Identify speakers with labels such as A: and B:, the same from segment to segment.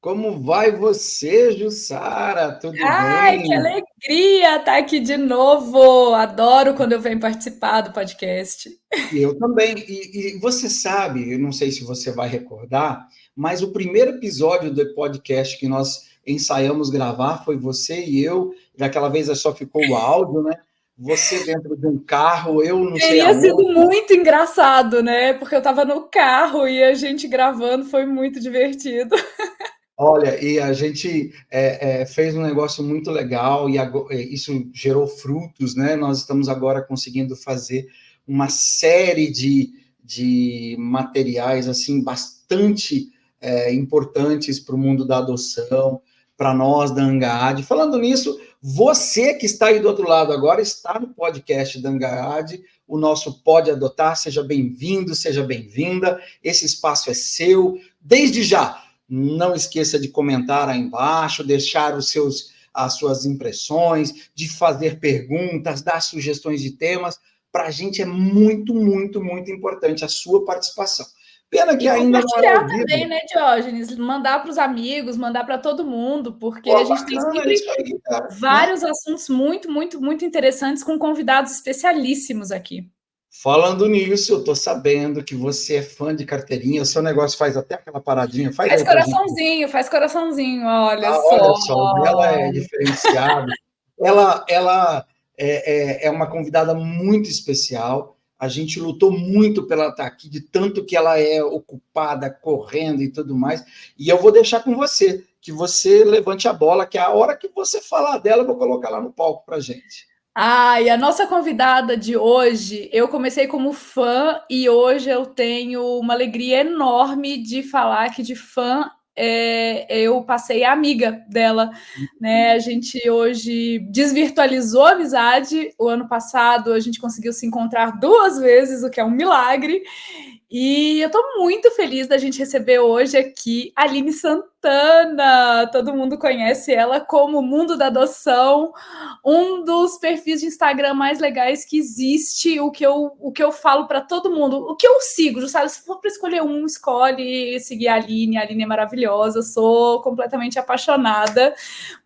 A: Como vai você, Jussara? Tudo
B: Ai, que
A: bem?
B: alegria estar aqui de novo! Adoro quando eu venho participar do podcast.
A: E eu também. E você sabe, eu não sei se você vai recordar, mas o primeiro episódio do podcast que nós ensaiamos gravar foi você e eu. Daquela vez só ficou o áudio, né? Você dentro de um carro, eu não sei
B: Teria sido
A: aonde.
B: muito engraçado, né? Porque eu estava no carro e a gente gravando foi muito divertido.
A: Olha, e a gente fez um negócio muito legal e isso gerou frutos, né? Nós estamos agora conseguindo fazer uma série de materiais assim bastante importantes para o mundo da adoção, para nós da Angaad. Falando nisso, você que está aí do outro lado agora está no podcast da Angaad, o nosso Pode Adotar. Seja bem-vindo, seja bem-vinda. Esse espaço é seu. Desde já. Não esqueça de comentar aí embaixo, deixar as suas impressões, de fazer perguntas, dar sugestões de temas. Para a gente é muito, muito, muito importante a sua participação. Pena que
B: E
A: ainda não é
B: compartilhar
A: ao
B: também,
A: vivo.
B: né, Diógenes? Mandar para os amigos, mandar para todo mundo, porque a
A: Pô,
B: gente tem
A: bacana
B: sempre
A: isso aí, cara, né?
B: vários assuntos muito, muito, muito interessantes com convidados especialíssimos aqui.
A: Falando nisso, eu estou sabendo que você é fã de carteirinha, o seu negócio faz até aquela paradinha, faz aí para a gente.
B: Faz coraçãozinho, olha
A: Ah,
B: só.
A: olha só, o dela é diferenciado. Ela é uma convidada muito especial. A gente lutou muito para ela estar aqui, de tanto que ela é ocupada, correndo e tudo mais. E eu vou deixar com você, que você levante a bola, que a hora que você falar dela, eu vou colocar lá no palco para gente.
B: Ah, e a nossa convidada de hoje, eu comecei como fã e hoje eu tenho uma alegria enorme de falar que de fã eu passei a amiga dela, né? A gente hoje desvirtualizou a amizade. O ano passado a gente conseguiu se encontrar 2 vezes, o que é um milagre. E eu estou muito feliz da gente receber hoje aqui a Aline Santana. Todo mundo conhece ela como Mundo da Adoção, um dos perfis de Instagram mais legais que existe. O que eu falo para todo mundo, o que eu sigo, sabe? Se for para escolher um, escolhe seguir a Aline. A Aline é maravilhosa, sou completamente apaixonada.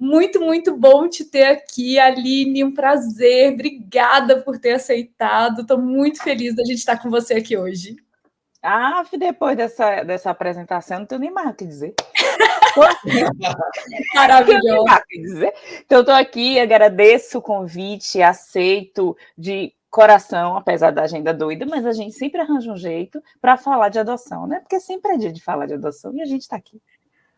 B: Muito, muito bom te ter aqui, Aline. Um prazer. Obrigada por ter aceitado. Estou muito feliz da gente estar com você aqui hoje.
C: Ah, depois dessa apresentação, não tenho nem mais o que dizer.
B: Maravilhosa.
C: Então, estou aqui, agradeço o convite, aceito de coração, apesar da agenda doida, mas a gente sempre arranja um jeito para falar de adoção, né? Porque sempre é dia de falar de adoção e a gente está aqui.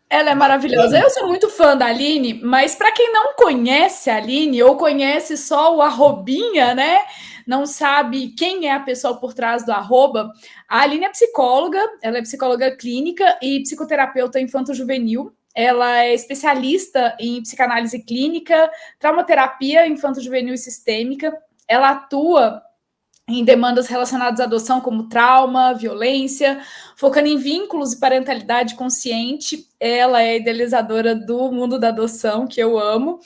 B: Ela é maravilhosa. Eu sou muito fã da Aline, mas para quem não conhece a Aline ou conhece só o arrobinha, né? Não sabe quem é a pessoa por trás do arroba. A Aline é psicóloga, ela é psicóloga clínica e psicoterapeuta infanto-juvenil. Ela é especialista em psicanálise clínica, traumaterapia infanto-juvenil e sistêmica. Ela atua em demandas relacionadas à adoção, como trauma, violência, focando em vínculos e parentalidade consciente. Ela é idealizadora do Mundo da Adoção, que eu amo,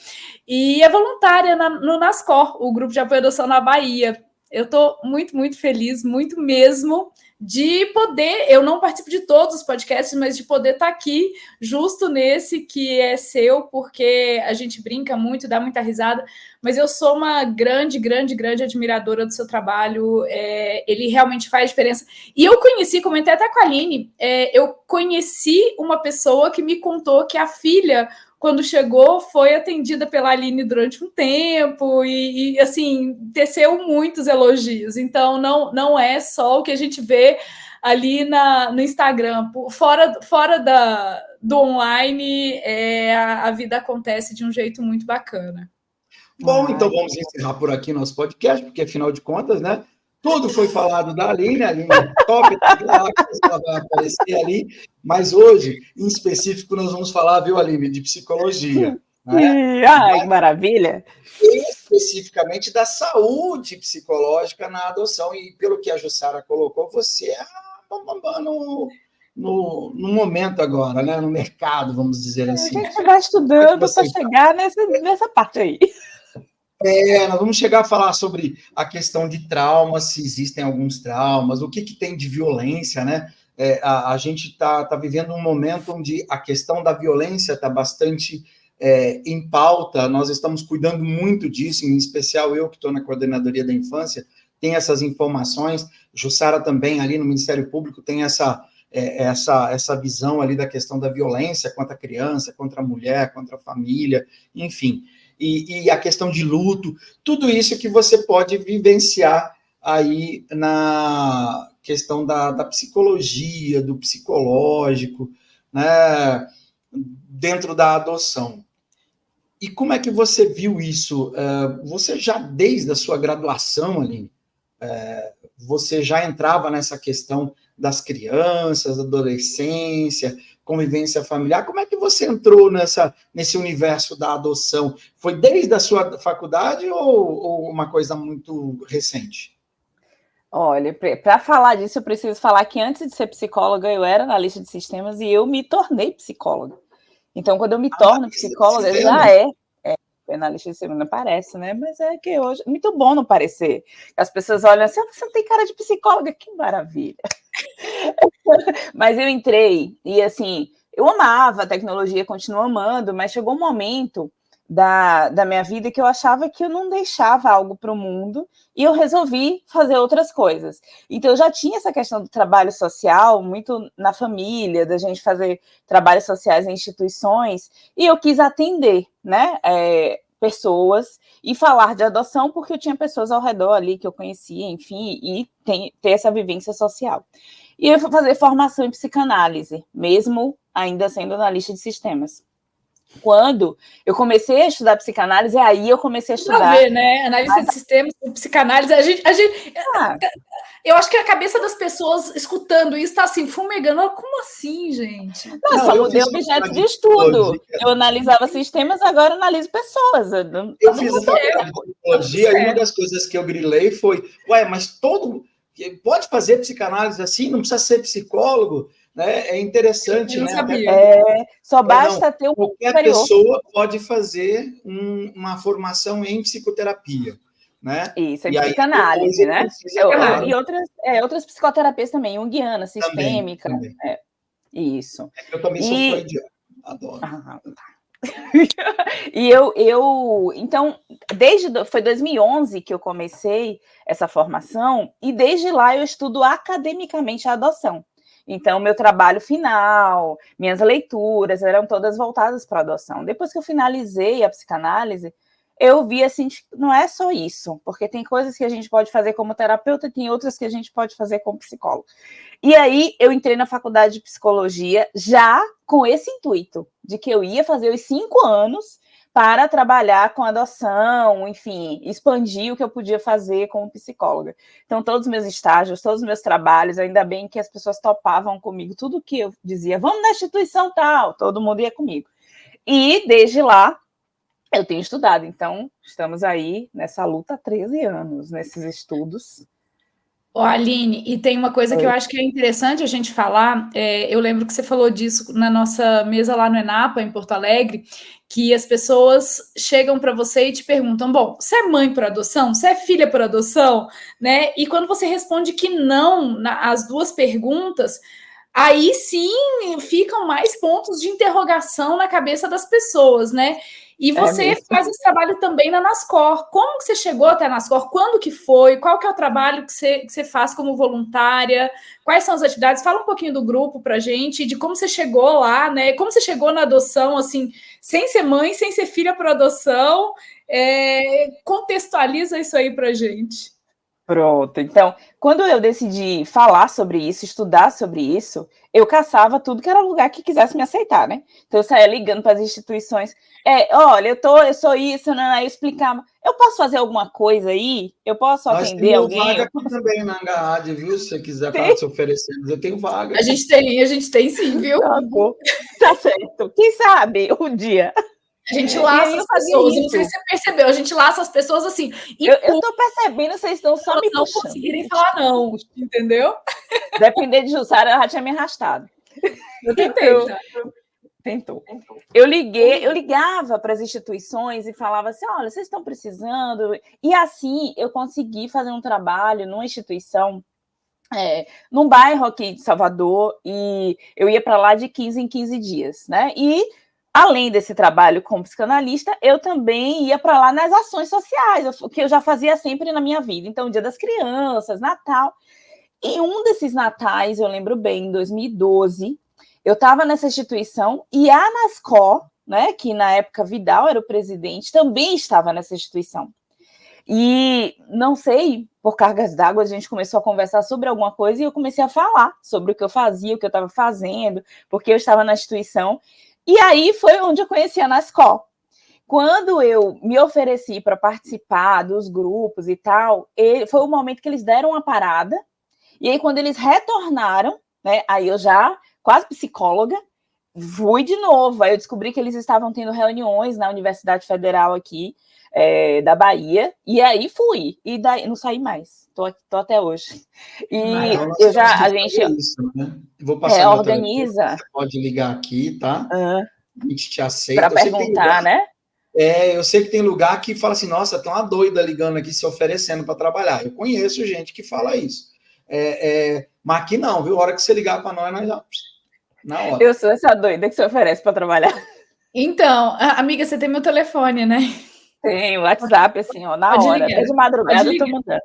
B: e é voluntária no NASCOR, o Grupo de Apoio à Adoção na Bahia. Eu estou muito, muito feliz, muito mesmo, de poder, eu não participo de todos os podcasts, mas de poder estar aqui, justo nesse que é seu, porque a gente brinca muito, dá muita risada, mas eu sou uma grande, grande, grande admiradora do seu trabalho, ele realmente faz diferença. E eu conheci, comentei até com a Aline, eu conheci uma pessoa que me contou que a filha, quando chegou, foi atendida pela Aline durante um tempo e assim, teceu muitos elogios. Então, não é só o que a gente vê ali no Instagram. Fora do online, a vida acontece de um jeito muito bacana.
A: Bom, então vamos encerrar por aqui nosso podcast, porque afinal de contas, né? Tudo foi falado da Aline, a Aline é top das galáxias, ela vai aparecer ali, mas hoje, em específico, nós vamos falar, viu, Aline, de psicologia, né?
C: Ai, que maravilha!
A: Especificamente da saúde psicológica na adoção, e pelo que a Jussara colocou, você é a no momento agora, né? No mercado, vamos dizer
C: A
A: assim.
C: gente vai
A: Como é que
C: estudando para
A: você
C: chegar nessa parte aí.
A: nós vamos chegar a falar sobre a questão de traumas, se existem alguns traumas, o que tem de violência, né? a gente está vivendo um momento onde a questão da violência está bastante em pauta, nós estamos cuidando muito disso, em especial eu que estou na Coordenadoria da Infância, tem essas informações, Jussara também ali no Ministério Público tem essa visão ali da questão da violência contra a criança, contra a mulher, contra a família, enfim, e a questão de luto, tudo isso que você pode vivenciar aí na questão da psicologia, do psicológico, né, dentro da adoção. E como é que você viu isso? Você já, desde a sua graduação, Aline, você já entrava nessa questão das crianças, adolescência, convivência familiar? Como é que você entrou nesse universo da adoção? Foi desde a sua faculdade ou uma coisa muito recente?
C: Olha, para falar disso, eu preciso falar que antes de ser psicóloga, eu era analista de sistemas e eu me tornei psicóloga. Então, quando eu me torno psicóloga, já analista de sistemas, não parece, né? Mas é que hoje, muito bom não parecer. As pessoas olham assim, você não tem cara de psicóloga, que maravilha. Mas eu entrei, e assim, eu amava a tecnologia, continuo amando, mas chegou um momento da minha vida que eu achava que eu não deixava algo para o mundo e eu resolvi fazer outras coisas. Então, eu já tinha essa questão do trabalho social, muito na família, da gente fazer trabalhos sociais em instituições, e eu quis atender, né, pessoas e falar de adoção, porque eu tinha pessoas ao redor ali que eu conhecia, enfim, e ter essa vivência social. E eu fui fazer formação em psicanálise, mesmo ainda sendo analista de sistemas. Quando eu comecei a estudar psicanálise, aí eu comecei a estudar...
B: ver, né? Analista de sistemas, psicanálise, eu acho que a cabeça das pessoas escutando isso está assim, fumegando. Como assim, gente?
C: Não, só mudei objeto de estudo. Eu analisava sistemas, agora analiso pessoas.
A: Eu fiz a faculdade de psicologia e uma das coisas que eu grilei foi, mas pode fazer psicanálise assim? Não precisa ser psicólogo? Né? É interessante, né?
C: Só basta ter um
A: qualquer pessoa pode fazer uma formação em psicoterapia, né?
C: Isso, em psicanálise, né? E outras psicoterapias também, junguiana, sistêmica.
A: Também.
C: Isso.
A: Eu também sou freudiano, adoro.
C: E então, foi 2011 que eu comecei essa formação, e desde lá eu estudo academicamente a adoção. Então, meu trabalho final, minhas leituras eram todas voltadas para a adoção. Depois que eu finalizei a psicanálise, eu vi assim, não é só isso, porque tem coisas que a gente pode fazer como terapeuta e tem outras que a gente pode fazer como psicólogo. E aí, eu entrei na faculdade de psicologia já com esse intuito, de que eu ia fazer os 5 anos para trabalhar com adoção, enfim, expandir o que eu podia fazer como psicóloga. Então, todos os meus estágios, todos os meus trabalhos, ainda bem que as pessoas topavam comigo, tudo que eu dizia, vamos na instituição tal, todo mundo ia comigo. E, desde lá, eu tenho estudado, então, estamos aí nessa luta há 13 anos, nesses estudos.
B: Aline, e tem uma coisa que eu acho que é interessante a gente falar, eu lembro que você falou disso na nossa mesa lá no ENAPA, em Porto Alegre, que as pessoas chegam para você e te perguntam, bom, você é mãe por adoção? Você é filha por adoção? Né? E quando você responde que não, as duas perguntas, aí sim ficam mais pontos de interrogação na cabeça das pessoas, né? E você faz esse trabalho também na Nascor. Como que você chegou até a Nascor? Quando que foi? Qual que é o trabalho que você faz como voluntária? Quais são as atividades? Fala um pouquinho do grupo para a gente, de como você chegou lá, né? Como você chegou na adoção, assim, sem ser mãe, sem ser filha por adoção. Contextualiza isso aí para a gente.
C: Pronto. Então, quando eu decidi falar sobre isso, estudar sobre isso, eu caçava tudo que era lugar que quisesse me aceitar, né? Então, eu saía ligando para as instituições. Olha, eu sou isso, né? Eu explicava. Eu posso fazer alguma coisa aí? Eu posso atender alguém?
A: Nós temos vaga aqui também na HAD, viu? Se você quiser falar, se oferecer, eu tenho vaga.
B: A gente tem sim, viu?
C: Tá certo. Quem sabe um dia.
B: A gente laça as pessoas, não sei se você percebeu, a gente laça as pessoas assim.
C: Eu tô percebendo, vocês estão só me puxando.
B: Não conseguirem falar não, entendeu?
C: Depender de Jussara, ela já tinha me arrastado.
B: Eu tentei, já.
C: Tentou. Eu ligava para as instituições e falava assim, olha, vocês estão precisando... E assim, eu consegui fazer um trabalho numa instituição num bairro aqui de Salvador, e eu ia para lá de 15 em 15 dias, né? E, além desse trabalho como psicanalista, eu também ia para lá nas ações sociais, que eu já fazia sempre na minha vida. Então, Dia das Crianças, Natal. E um desses natais, eu lembro bem, em 2012, eu estava nessa instituição e a ANASCO, né, que na época Vidal era o presidente, também estava nessa instituição. E não sei, por cargas d'água, a gente começou a conversar sobre alguma coisa e eu comecei a falar sobre o que eu fazia, o que eu estava fazendo, porque eu estava na instituição. E aí foi onde eu conheci a ANASCO. Quando eu me ofereci para participar dos grupos e tal, foi o momento que eles deram uma parada. E aí, quando eles retornaram, né, aí eu já, quase psicóloga, fui de novo. Aí eu descobri que eles estavam tendo reuniões na Universidade Federal aqui, da Bahia, e aí fui, e daí não saí mais, tô até hoje. E
A: então
C: a gente
A: isso, né? Vou passar meu
C: organiza.
A: Telefone, você pode ligar aqui, tá? A gente te aceita.
C: Para perguntar, né?
A: Eu sei que tem lugar que fala assim, nossa, tem uma doida ligando aqui se oferecendo para trabalhar. Eu conheço gente que fala isso. Mas aqui não, viu? A hora que você ligar para nós já... Na hora.
C: Eu sou essa doida que se oferece para trabalhar.
B: Então, amiga, você tem meu telefone, né?
C: Tem, WhatsApp, assim, ó, na hora. Até de madrugada eu tô mandando.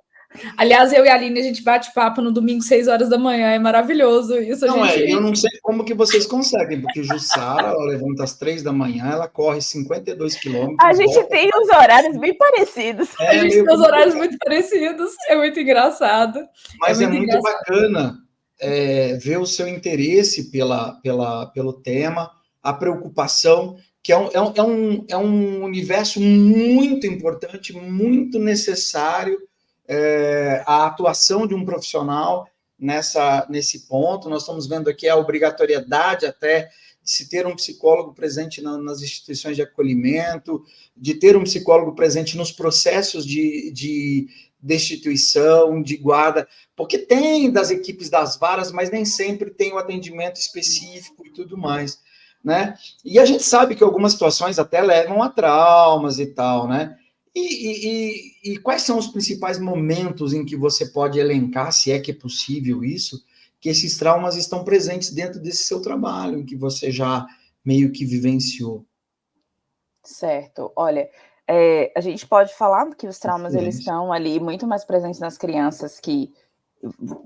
B: Aliás, eu e a Aline, a gente bate papo no domingo, 6 horas da manhã. É maravilhoso isso.
A: Eu não sei como que vocês conseguem, porque Jussara, ela levanta às 3 da manhã, ela corre 52 quilômetros.
C: A gente tem os horários bem parecidos.
B: A gente tem os horários muito parecidos. É muito engraçado.
A: Mas é muito bacana ver o seu interesse pelo tema, a preocupação, que é um universo muito importante, muito necessário, a atuação de um profissional nesse ponto. Nós estamos vendo aqui a obrigatoriedade até de se ter um psicólogo presente nas instituições de acolhimento, de ter um psicólogo presente nos processos de destituição, de guarda, porque tem das equipes das varas, mas nem sempre tem o atendimento específico e tudo mais, né? E a gente sabe que algumas situações até levam a traumas e tal, né? E quais são os principais momentos em que você pode elencar, se é que é possível isso, que esses traumas estão presentes dentro desse seu trabalho, em que você já meio que vivenciou?
C: Certo. Olha, a gente pode falar que os traumas eles estão ali muito mais presentes nas crianças que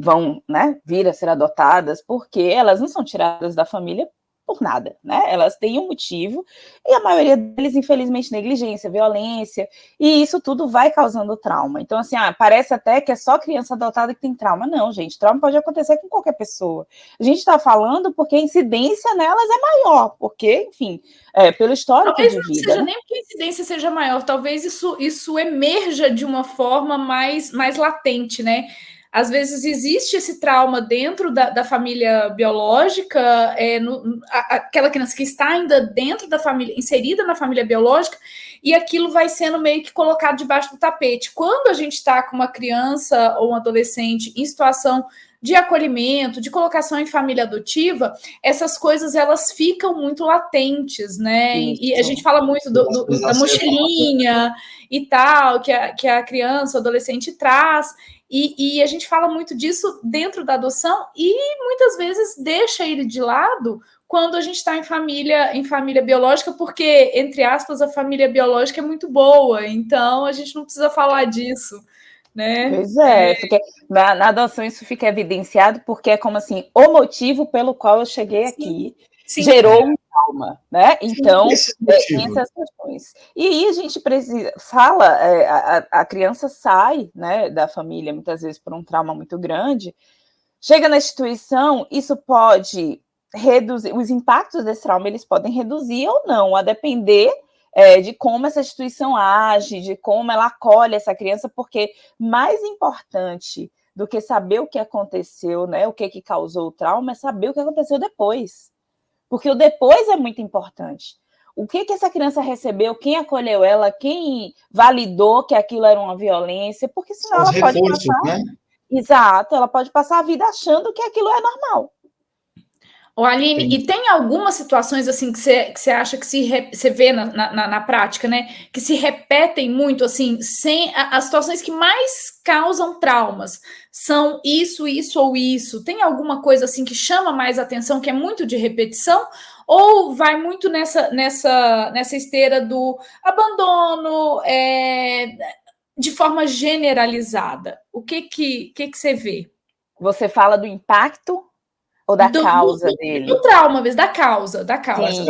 C: vão, né, vir a ser adotadas, porque elas não são tiradas da família por nada, né? Elas têm um motivo, e a maioria deles, infelizmente, negligência, violência, e isso tudo vai causando trauma. Então, assim, parece até que é só criança adotada que tem trauma. Não, gente, trauma pode acontecer com qualquer pessoa. A gente está falando porque a incidência nelas é maior, porque, enfim, pelo histórico de vida.
B: Talvez não seja nem porque a incidência seja maior, talvez isso emerja de uma forma mais latente, né? Às vezes existe esse trauma dentro da família biológica, aquela criança que está ainda dentro da família, inserida na família biológica, e aquilo vai sendo meio que colocado debaixo do tapete. Quando a gente está com uma criança ou um adolescente em situação de acolhimento, de colocação em família adotiva, essas coisas elas ficam muito latentes, né? E a gente fala muito da mochilinha e tal, que a criança, o adolescente traz. E a gente fala muito disso dentro da adoção e muitas vezes deixa ele de lado quando a gente está em família biológica, porque, entre aspas, a família biológica é muito boa, então a gente não precisa falar disso, né?
C: Pois é, porque na adoção isso fica evidenciado, porque é como assim, o motivo pelo qual eu cheguei aqui gerou um trauma, né? Então, tem essas questões. E aí a gente a criança sai, né, da família, muitas vezes por um trauma muito grande, chega na instituição, isso pode reduzir, os impactos desse trauma, eles podem reduzir ou não, a depender de como essa instituição age, de como ela acolhe essa criança, porque mais importante do que saber o que aconteceu, né, o que causou o trauma, é saber o que aconteceu depois. Porque o depois é muito importante. O que essa criança recebeu, quem acolheu ela, quem validou que aquilo era uma violência, porque senão ela pode passar... Né? Exato, ela pode passar a vida achando que aquilo é normal.
B: Ô, Aline, e tem algumas situações assim que você acha que você vê na prática, né? Que se repetem muito, assim, as situações que mais causam traumas são isso, isso ou isso. Tem alguma coisa assim que chama mais atenção, que é muito de repetição? Ou vai muito nessa esteira do abandono de forma generalizada? O que você vê?
C: Você fala do impacto ou da causa dele?
B: Do trauma mesmo, da causa.
C: Sim,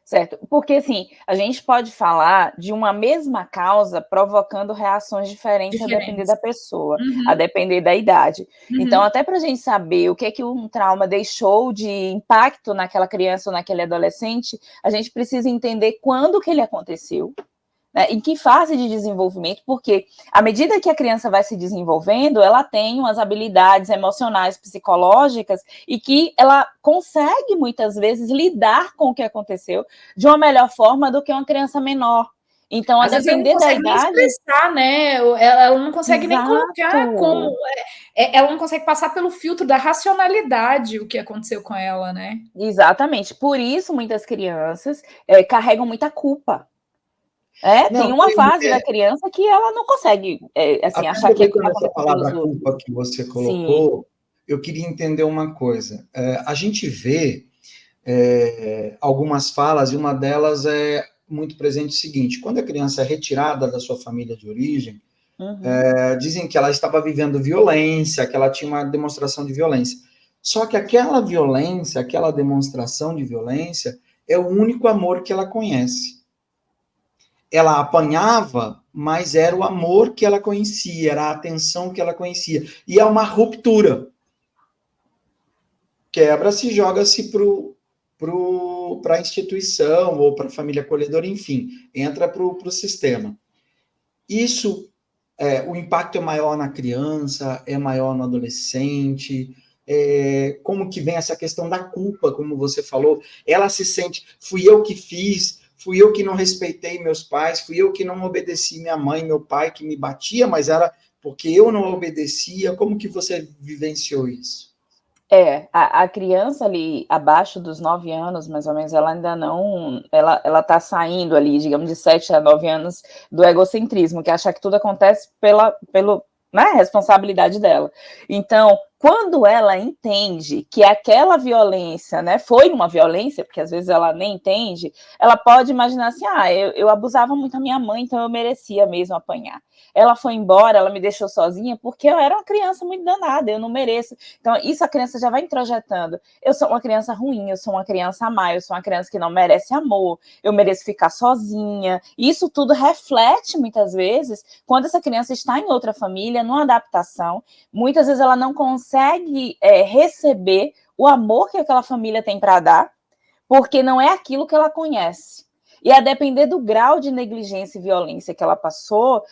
C: certo. Porque, assim, a gente pode falar de uma mesma causa provocando reações diferentes a depender da pessoa, a depender da idade. Então, até para a gente saber o que um trauma deixou de impacto naquela criança ou naquele adolescente, a gente precisa entender quando que ele aconteceu, né, em que fase de desenvolvimento, porque à medida que a criança vai se desenvolvendo, ela tem umas habilidades emocionais, psicológicas, e que ela consegue, muitas vezes, lidar com o que aconteceu de uma melhor forma do que uma criança menor. Então, a depender da idade... Ela não consegue
B: nem expressar, né? Ela não consegue nem colocar como... Ela não consegue passar pelo filtro da racionalidade o que aconteceu com ela, né?
C: Exatamente. Por isso, muitas crianças carregam muita culpa. Tem uma fase da criança que ela não consegue assim, achar que
A: essa palavra culpa que você colocou, sim, eu queria entender uma coisa. A gente vê algumas falas, e uma delas é muito presente o seguinte: quando a criança é retirada da sua família de origem, dizem que ela estava vivendo violência, que ela tinha uma demonstração de violência. Só que aquela violência, aquela demonstração de violência, é o único amor que ela conhece. Ela apanhava, mas era o amor que ela conhecia, era a atenção que ela conhecia. E é uma ruptura. Quebra-se e joga-se para a instituição ou para a família acolhedora, enfim, entra para o sistema. Isso, o impacto é maior na criança, é maior no adolescente. Como que vem essa questão da culpa, como você falou? Ela se sente, fui eu que fiz, fui eu que não respeitei meus pais, fui eu que não obedeci minha mãe, meu pai, que me batia, mas era porque eu não obedecia. Como que você vivenciou isso?
C: A criança ali abaixo dos 9 anos, mais ou menos, ela ainda não, ela tá saindo ali, digamos, de 7 a 9 anos do egocentrismo, que é achar que tudo acontece pelo né, responsabilidade dela. Então, quando ela entende que aquela violência, né, foi uma violência, porque às vezes ela nem entende, ela pode imaginar assim, eu abusava muito da minha mãe, então eu merecia mesmo apanhar. Ela foi embora, ela me deixou sozinha, porque eu era uma criança muito danada, eu não mereço. Então, isso a criança já vai introjetando. Eu sou uma criança ruim, eu sou uma criança má, eu sou uma criança que não merece amor, eu mereço ficar sozinha. E isso tudo reflete, muitas vezes, quando essa criança está em outra família, numa adaptação, muitas vezes ela não consegue receber o amor que aquela família tem para dar, porque não é aquilo que ela conhece. E a depender do grau de negligência e violência que ela passou,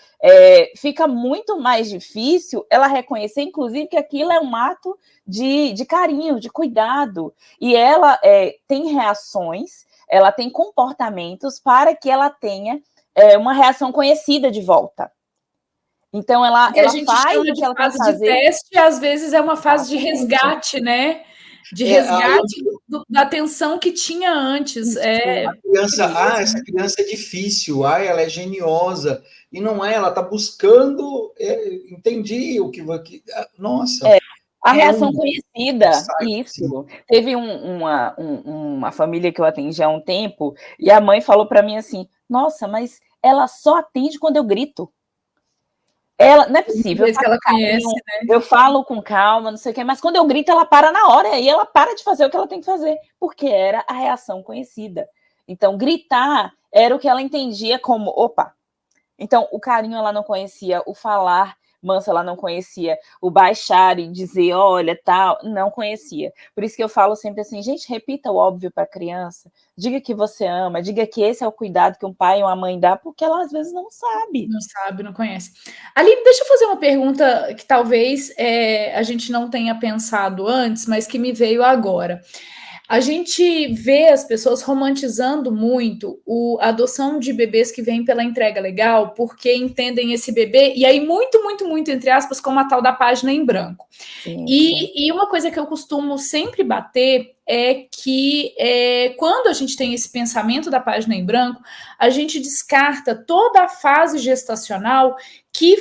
C: fica muito mais difícil ela reconhecer, inclusive, que aquilo é um ato de carinho, de cuidado. E ela tem reações, ela tem comportamentos para que ela tenha uma reação conhecida de volta. Então, ela faz o que ela tem que fazer.
B: De teste, às vezes é uma fase de resgate, né? De resgate da tensão que tinha antes.
A: A criança, essa criança é difícil, ela é geniosa. E não é, ela está buscando, entendi o que... Nossa...
C: A reação conhecida, isso. Teve uma família que eu atendi há um tempo, e a mãe falou para mim assim, nossa, mas ela só atende quando eu grito. Ela, não é possível, eu falo com calma, não sei o que, mas quando eu grito, ela para na hora, e ela para de fazer o que ela tem que fazer, porque era a reação conhecida. Então, gritar era o que ela entendia como, opa. Então, o carinho ela não conhecia, o falar manso ela não conhecia, o baixar e dizer, olha, tal, não conhecia. Por isso que eu falo sempre assim, gente, repita o óbvio para a criança, diga que você ama, diga que esse é o cuidado que um pai ou uma mãe dá, porque ela às vezes não sabe.
B: Não sabe, não conhece. Aline, deixa eu fazer uma pergunta que talvez a gente não tenha pensado antes, mas que me veio agora. A gente vê as pessoas romantizando muito a adoção de bebês que vêm pela entrega legal, porque entendem esse bebê, e aí muito, muito, muito, entre aspas, como a tal da página em branco.
C: Sim, sim.
B: E uma coisa que eu costumo sempre bater é que quando a gente tem esse pensamento da página em branco, a gente descarta toda a fase gestacional que...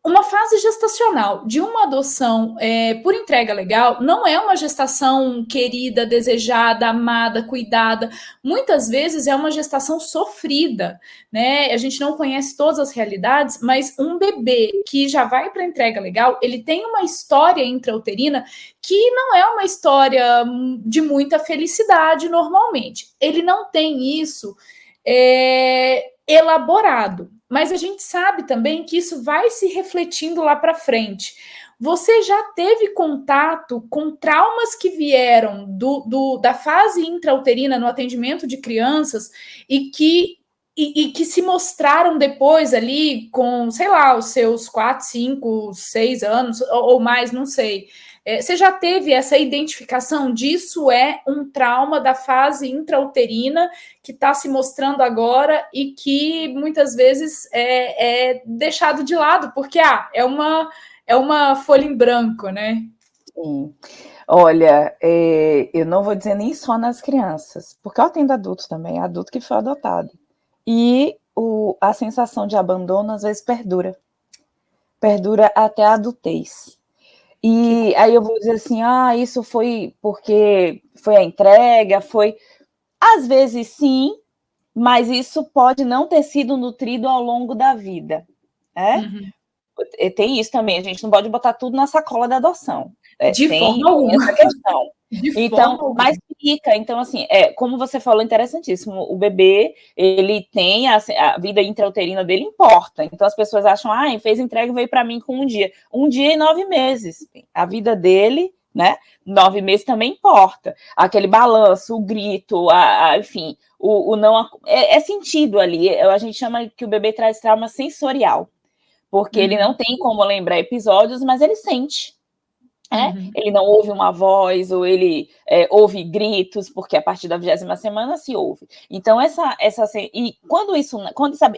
B: Uma fase gestacional de uma adoção por entrega legal não é uma gestação querida, desejada, amada, cuidada. Muitas vezes é uma gestação sofrida, né? A gente não conhece todas as realidades, mas um bebê que já vai para entrega legal, ele tem uma história intrauterina que não é uma história de muita felicidade normalmente. Ele não tem isso elaborado. Mas a gente sabe também que isso vai se refletindo lá para frente. Você já teve contato com traumas que vieram da fase intrauterina no atendimento de crianças e que se mostraram depois ali com, sei lá, os seus 4, 5, 6 anos ou mais, não sei. Você já teve essa identificação disso? É um trauma da fase intrauterina que está se mostrando agora e que muitas vezes é deixado de lado, porque é uma folha em branco, né?
C: Sim. Olha, eu não vou dizer nem só nas crianças, porque eu atendo adultos também, adulto que foi adotado. E a sensação de abandono às vezes perdura até a adultez. E aí eu vou dizer assim, isso foi porque foi a entrega, foi... Às vezes sim, mas isso pode não ter sido nutrido ao longo da vida, né?
B: Uhum.
C: Tem isso também, a gente não pode botar tudo na sacola da adoção.
B: De forma alguma.
C: Essa questão.
B: Então,
C: mas fica. Então, assim, como você falou, interessantíssimo. O bebê, ele tem a vida intrauterina dele importa. Então, as pessoas acham, fez entrega e veio para mim com um dia. 1 dia e 9 meses. A vida dele, né? 9 meses também importa. Aquele balanço, o grito, enfim, o não... É sentido ali. A gente chama que o bebê traz trauma sensorial. Porque ele não tem como lembrar episódios, mas ele sente. Ele não ouve uma voz, ou ele ouve gritos, porque a partir da 20ª semana se ouve. Então, e quando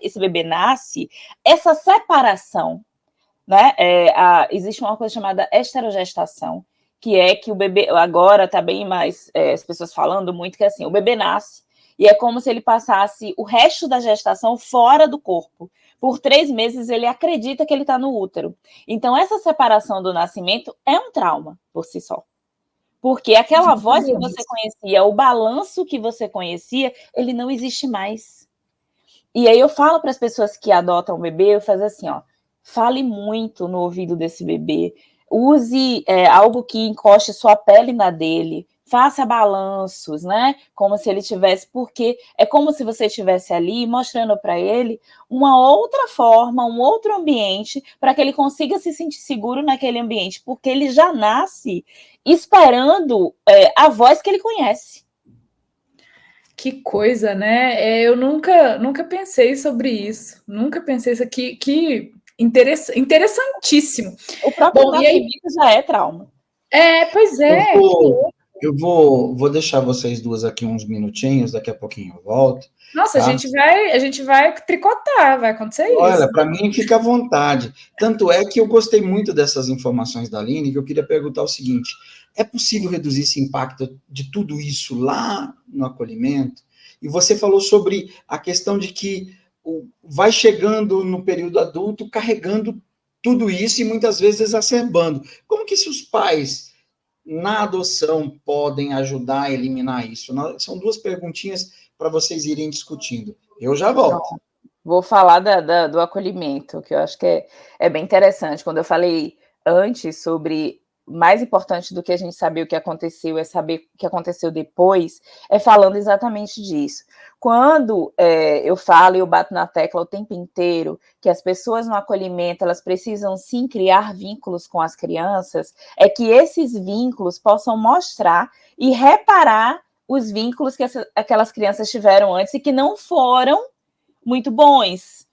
C: esse bebê nasce, essa separação, né? Existe uma coisa chamada esterogestação, que é que o bebê, agora está bem mais, as pessoas falando muito, que é assim, o bebê nasce, e é como se ele passasse o resto da gestação fora do corpo. Por 3 meses, ele acredita que ele está no útero. Então, essa separação do nascimento é um trauma por si só. Porque aquela voz que você conhecia, o balanço que você conhecia, ele não existe mais. E aí eu falo para as pessoas que adotam o bebê, eu faço assim, fale muito no ouvido desse bebê, use algo que encoste sua pele na dele, faça balanços, né? Como se ele tivesse, porque é como se você estivesse ali mostrando para ele uma outra forma, um outro ambiente, para que ele consiga se sentir seguro naquele ambiente, porque ele já nasce esperando a voz que ele conhece.
B: Que coisa, né? Eu nunca pensei sobre isso. Nunca pensei isso aqui. Que interessantíssimo.
C: O próprio nascimento já é trauma.
B: Pois é.
A: Eu vou deixar vocês duas aqui uns minutinhos, daqui a pouquinho eu volto.
B: Nossa, tá? a gente vai tricotar, vai acontecer isso.
A: Olha, para mim fica à vontade. Tanto é que eu gostei muito dessas informações da Aline, que eu queria perguntar o seguinte: é possível reduzir esse impacto de tudo isso lá no acolhimento? E você falou sobre a questão de que vai chegando no período adulto carregando tudo isso e muitas vezes exacerbando. Como que os pais na adoção podem ajudar a eliminar isso? São 2 perguntinhas para vocês irem discutindo. Eu já volto.
C: Vou falar do acolhimento, que eu acho que é bem interessante. Quando eu falei antes sobre mais importante do que a gente saber o que aconteceu é saber o que aconteceu depois, falando exatamente disso. Quando eu falo e eu bato na tecla o tempo inteiro que as pessoas no acolhimento, elas precisam sim criar vínculos com as crianças, é que esses vínculos possam mostrar e reparar os vínculos que aquelas crianças tiveram antes e que não foram muito bons,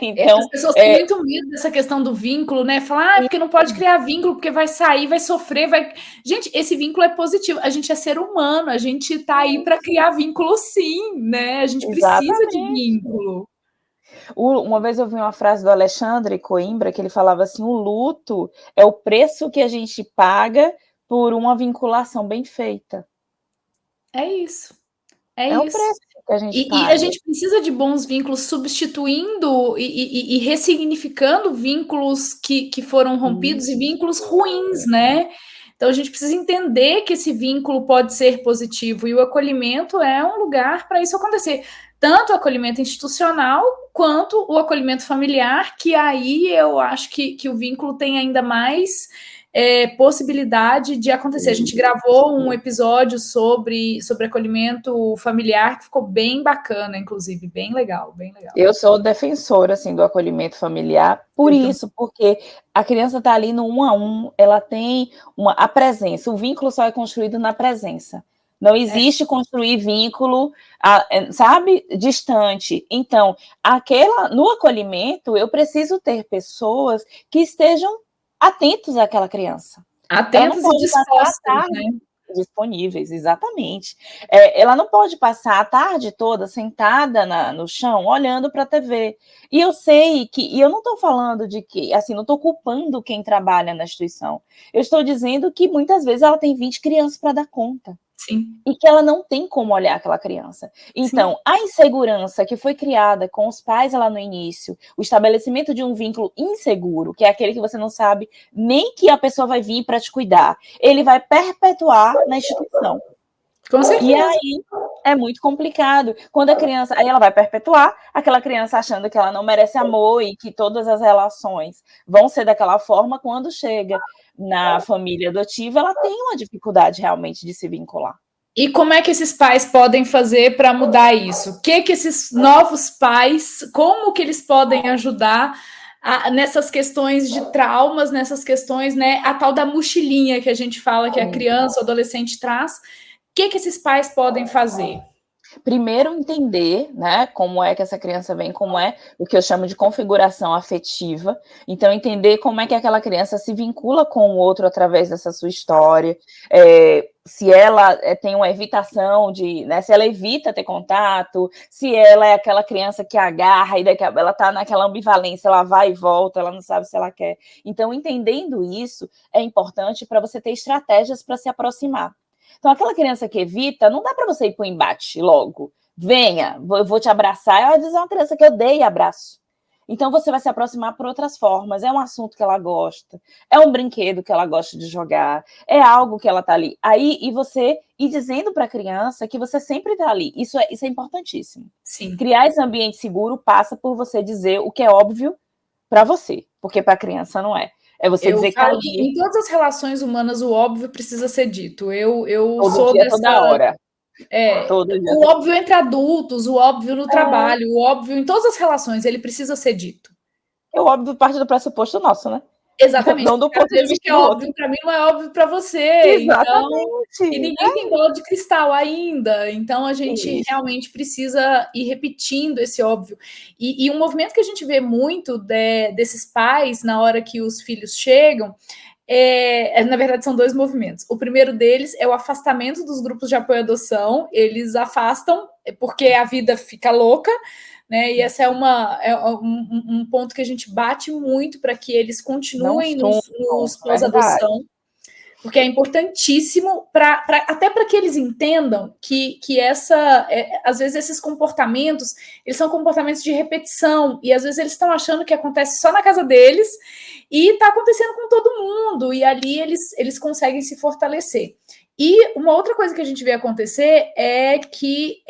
C: Então,
B: as pessoas têm muito medo dessa questão do vínculo, né? Falar, porque não pode criar vínculo, porque vai sair, vai sofrer, vai... Gente, esse vínculo é positivo. A gente é ser humano, a gente tá aí para criar vínculo, sim, né? A gente precisa de vínculo.
C: Uma vez eu vi uma frase do Alexandre Coimbra, que ele falava assim, o luto é o preço que a gente paga por uma vinculação bem feita.
B: É isso. É
C: o
B: isso.
C: preço que a gente paga.
B: E a gente precisa de bons vínculos, substituindo e ressignificando vínculos que foram rompidos e vínculos ruins, né? Então a gente precisa entender que esse vínculo pode ser positivo e o acolhimento é um lugar para isso acontecer. Tanto o acolhimento institucional quanto o acolhimento familiar, que aí eu acho que o vínculo tem ainda mais possibilidade de acontecer. A gente gravou um episódio sobre acolhimento familiar que ficou bem bacana, inclusive, bem legal, bem legal.
C: Eu sou defensora, assim, do acolhimento familiar, por isso, porque a criança está ali no 1 a 1, ela tem a presença, o vínculo só é construído na presença. Não existe construir vínculo, sabe, distante. Então, no acolhimento, eu preciso ter pessoas que estejam atentos àquela criança.
B: Atentos e dispostas, né?
C: Disponíveis, exatamente. Ela não pode passar a tarde toda sentada no chão, olhando para a TV. E eu sei e eu não estou falando de que, assim, não estou culpando quem trabalha na instituição. Eu estou dizendo que muitas vezes ela tem 20 crianças para dar conta.
B: Sim.
C: E que ela não tem como olhar aquela criança. Então, sim, a insegurança que foi criada com os pais lá no início, o estabelecimento de um vínculo inseguro, que é aquele que você não sabe nem que a pessoa vai vir para te cuidar, ele vai perpetuar na instituição.
B: Com certeza.
C: E aí é muito complicado. Quando a criança... Aí ela vai perpetuar, aquela criança achando que ela não merece amor e que todas as relações vão ser daquela forma. Quando chega na família adotiva, ela tem uma dificuldade realmente de se vincular.
B: E como é que esses pais podem fazer para mudar isso? O que esses novos pais, como que eles podem ajudar nessas questões de traumas, nessas questões, né, a tal da mochilinha que a gente fala que a criança, o adolescente traz? O que esses pais podem fazer?
C: Primeiro, entender, né, como é que essa criança vem, como é o que eu chamo de configuração afetiva. Então, entender como é que aquela criança se vincula com o outro através dessa sua história. Se ela tem uma evitação né, se ela evita ter contato, se ela é aquela criança que agarra e daqui a ela está naquela ambivalência, ela vai e volta, ela não sabe se ela quer. Então, entendendo isso, é importante para você ter estratégias para se aproximar. Então, aquela criança que evita, não dá para você ir para o embate logo. Venha, eu vou te abraçar. Eu vou dizer uma criança que odeia abraço. Então, você vai se aproximar por outras formas. É um assunto que ela gosta, é um brinquedo que ela gosta de jogar, é algo que ela está ali. Aí, e você ir dizendo para a criança que você sempre está ali. Isso é importantíssimo.
B: Sim.
C: Criar esse ambiente seguro passa por você dizer o que é óbvio para você, porque para a criança não é. É você dizer que ali...
B: Em todas as relações humanas, o óbvio precisa ser dito. Eu
C: todo
B: sou
C: dia,
B: dessa...
C: toda hora.
B: O óbvio entre adultos, o óbvio no trabalho, o óbvio em todas as relações, ele precisa ser dito.
C: O óbvio parte do pressuposto nosso, né?
B: Exatamente.
C: Não do ponto de vista
B: que é óbvio para mim não é óbvio para você.
C: Exatamente.
B: Então, e ninguém tem bola de cristal ainda. Então a gente realmente precisa ir repetindo esse óbvio. E um movimento que a gente vê muito desses pais na hora que os filhos chegam na verdade, são dois movimentos. O primeiro deles é o afastamento dos grupos de apoio à adoção. Eles afastam porque a vida fica louca, né? E esse é um ponto que a gente bate muito para que eles continuem nos pós-adoção, porque é importantíssimo até para que eles entendam que às vezes esses comportamentos, eles são comportamentos de repetição, e às vezes eles estão achando que acontece só na casa deles, e está acontecendo com todo mundo, e ali eles conseguem se fortalecer. E uma outra coisa que a gente vê acontecer é que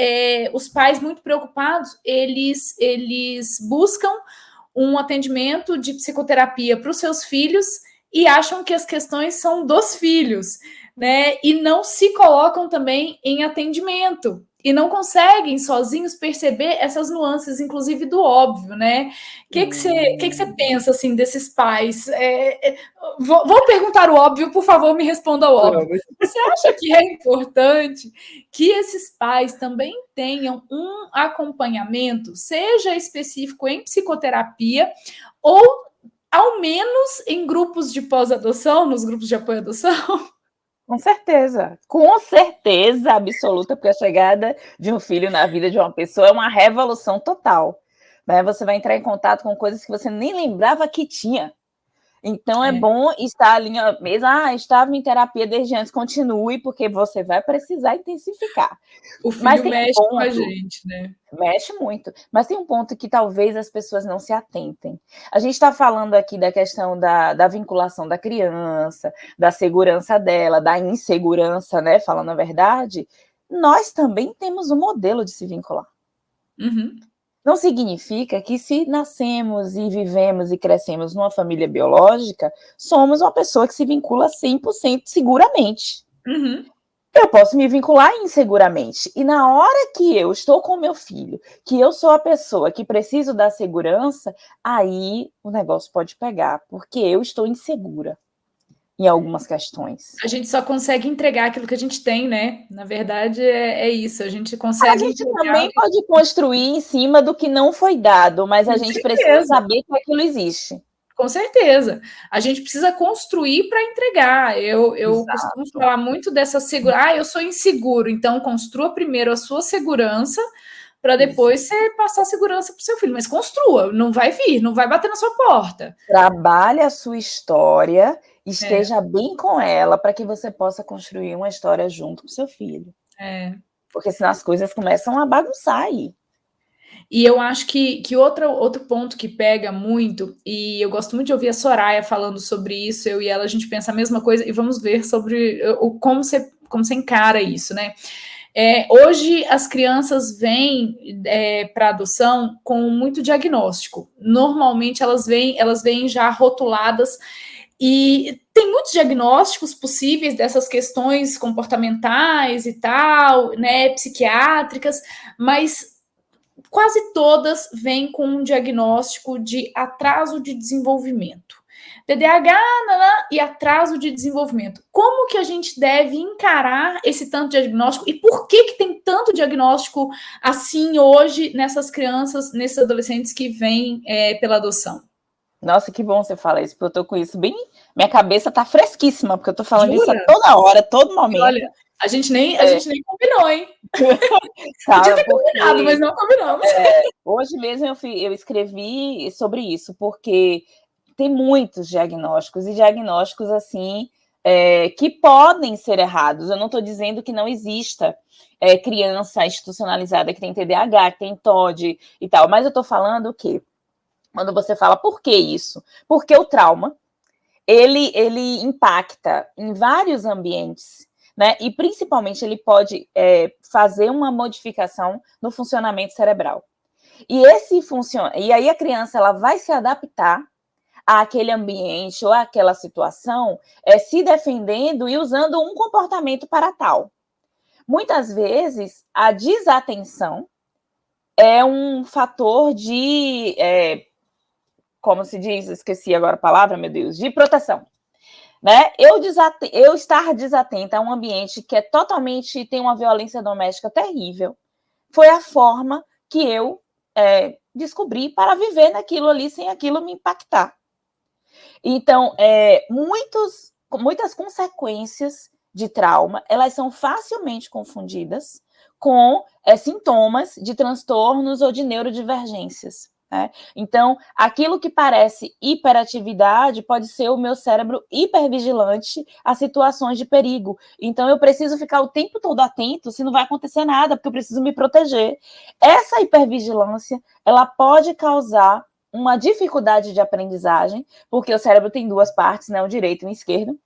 B: os pais muito preocupados, eles buscam um atendimento de psicoterapia para os seus filhos e acham que as questões são dos filhos, né? E não se colocam também em atendimento. e não conseguem sozinhos perceber essas nuances, inclusive do óbvio, né? O que você pensa, assim, desses pais? Vou perguntar o óbvio, por favor, me responda o óbvio. Você acha que é importante que esses pais também tenham um acompanhamento, seja específico em psicoterapia, ou ao menos em grupos de pós-adoção, nos grupos de apoio à adoção?
C: Com certeza absoluta, porque a chegada de um filho na vida de uma pessoa é uma revolução total, né? Você vai entrar em contato com coisas que você nem lembrava que tinha. Então, é bom estar ali mesmo. Estava em terapia desde antes, continue, porque você vai precisar intensificar.
B: O filho mexe com a gente, né?
C: Mexe muito. Mas tem um ponto que talvez as pessoas não se atentem. A gente está falando aqui da questão da vinculação da criança, da segurança dela, da insegurança, né? Falando a verdade, nós também temos um modelo de se vincular.
B: Uhum.
C: Não significa que se nascemos e vivemos e crescemos numa família biológica, somos uma pessoa que se vincula 100% seguramente.
B: Uhum.
C: Eu posso me vincular inseguramente. E na hora que eu estou com meu filho, que eu sou a pessoa que preciso da segurança, aí o negócio pode pegar, porque eu estou insegura em algumas questões.
B: A gente só consegue entregar aquilo que a gente tem, né? Na verdade, é isso. A gente consegue.
C: A gente também pode construir em cima do que não foi dado, mas a gente precisa saber que aquilo existe.
B: Com certeza. A gente precisa construir para entregar. Eu costumo falar muito dessa segurança. Eu sou inseguro, então construa primeiro a sua segurança para depois você passar a segurança para o seu filho. Mas construa, não vai vir, não vai bater na sua porta.
C: Trabalhe a sua história, esteja bem com ela, para que você possa construir uma história junto com o seu filho. Porque senão as coisas começam a bagunçar aí.
B: E eu acho que outro ponto que pega muito, e eu gosto muito de ouvir a Soraya falando sobre isso, eu e ela, a gente pensa a mesma coisa, e vamos ver sobre como você encara isso, né? Hoje as crianças vêm para adoção com muito diagnóstico. Normalmente elas vêm já rotuladas, e tem muitos diagnósticos possíveis dessas questões comportamentais e tal, né, psiquiátricas, mas quase todas vêm com um diagnóstico de atraso de desenvolvimento. TDAH e atraso de desenvolvimento. Como que a gente deve encarar esse tanto diagnóstico e por que tem tanto diagnóstico assim hoje nessas crianças, nesses adolescentes que vêm pela adoção?
C: Nossa, que bom você falar isso, porque eu tô com isso bem... Minha cabeça tá fresquíssima, porque eu tô falando isso a toda hora, todo momento.
B: Olha, a gente nem combinou, hein?
C: Tá,
B: podia ter combinado, mas não combinamos.
C: Hoje mesmo eu escrevi sobre isso, porque tem muitos diagnósticos, e diagnósticos, assim, que podem ser errados. Eu não estou dizendo que não exista criança institucionalizada que tem TDAH, que tem TOD e tal, mas eu estou falando que, quando você fala por que isso? Porque o trauma, ele impacta em vários ambientes, né? E principalmente ele pode fazer uma modificação no funcionamento cerebral. E aí a criança ela vai se adaptar àquele ambiente ou àquela situação, se defendendo e usando um comportamento para tal. Muitas vezes a desatenção é um fator de como se diz, esqueci agora a palavra, meu Deus, de proteção. Né? Eu estar desatenta a um ambiente que tem uma violência doméstica terrível, foi a forma que eu descobri para viver naquilo ali sem aquilo me impactar. Então, muitas consequências de trauma, elas são facilmente confundidas com sintomas de transtornos ou de neurodivergências. Né? Então, aquilo que parece hiperatividade pode ser o meu cérebro hipervigilante a situações de perigo. Então, eu preciso ficar o tempo todo atento se não vai acontecer nada, porque eu preciso me proteger. Essa hipervigilância, ela pode causar uma dificuldade de aprendizagem, porque o cérebro tem duas partes, né, o direito e o esquerdo.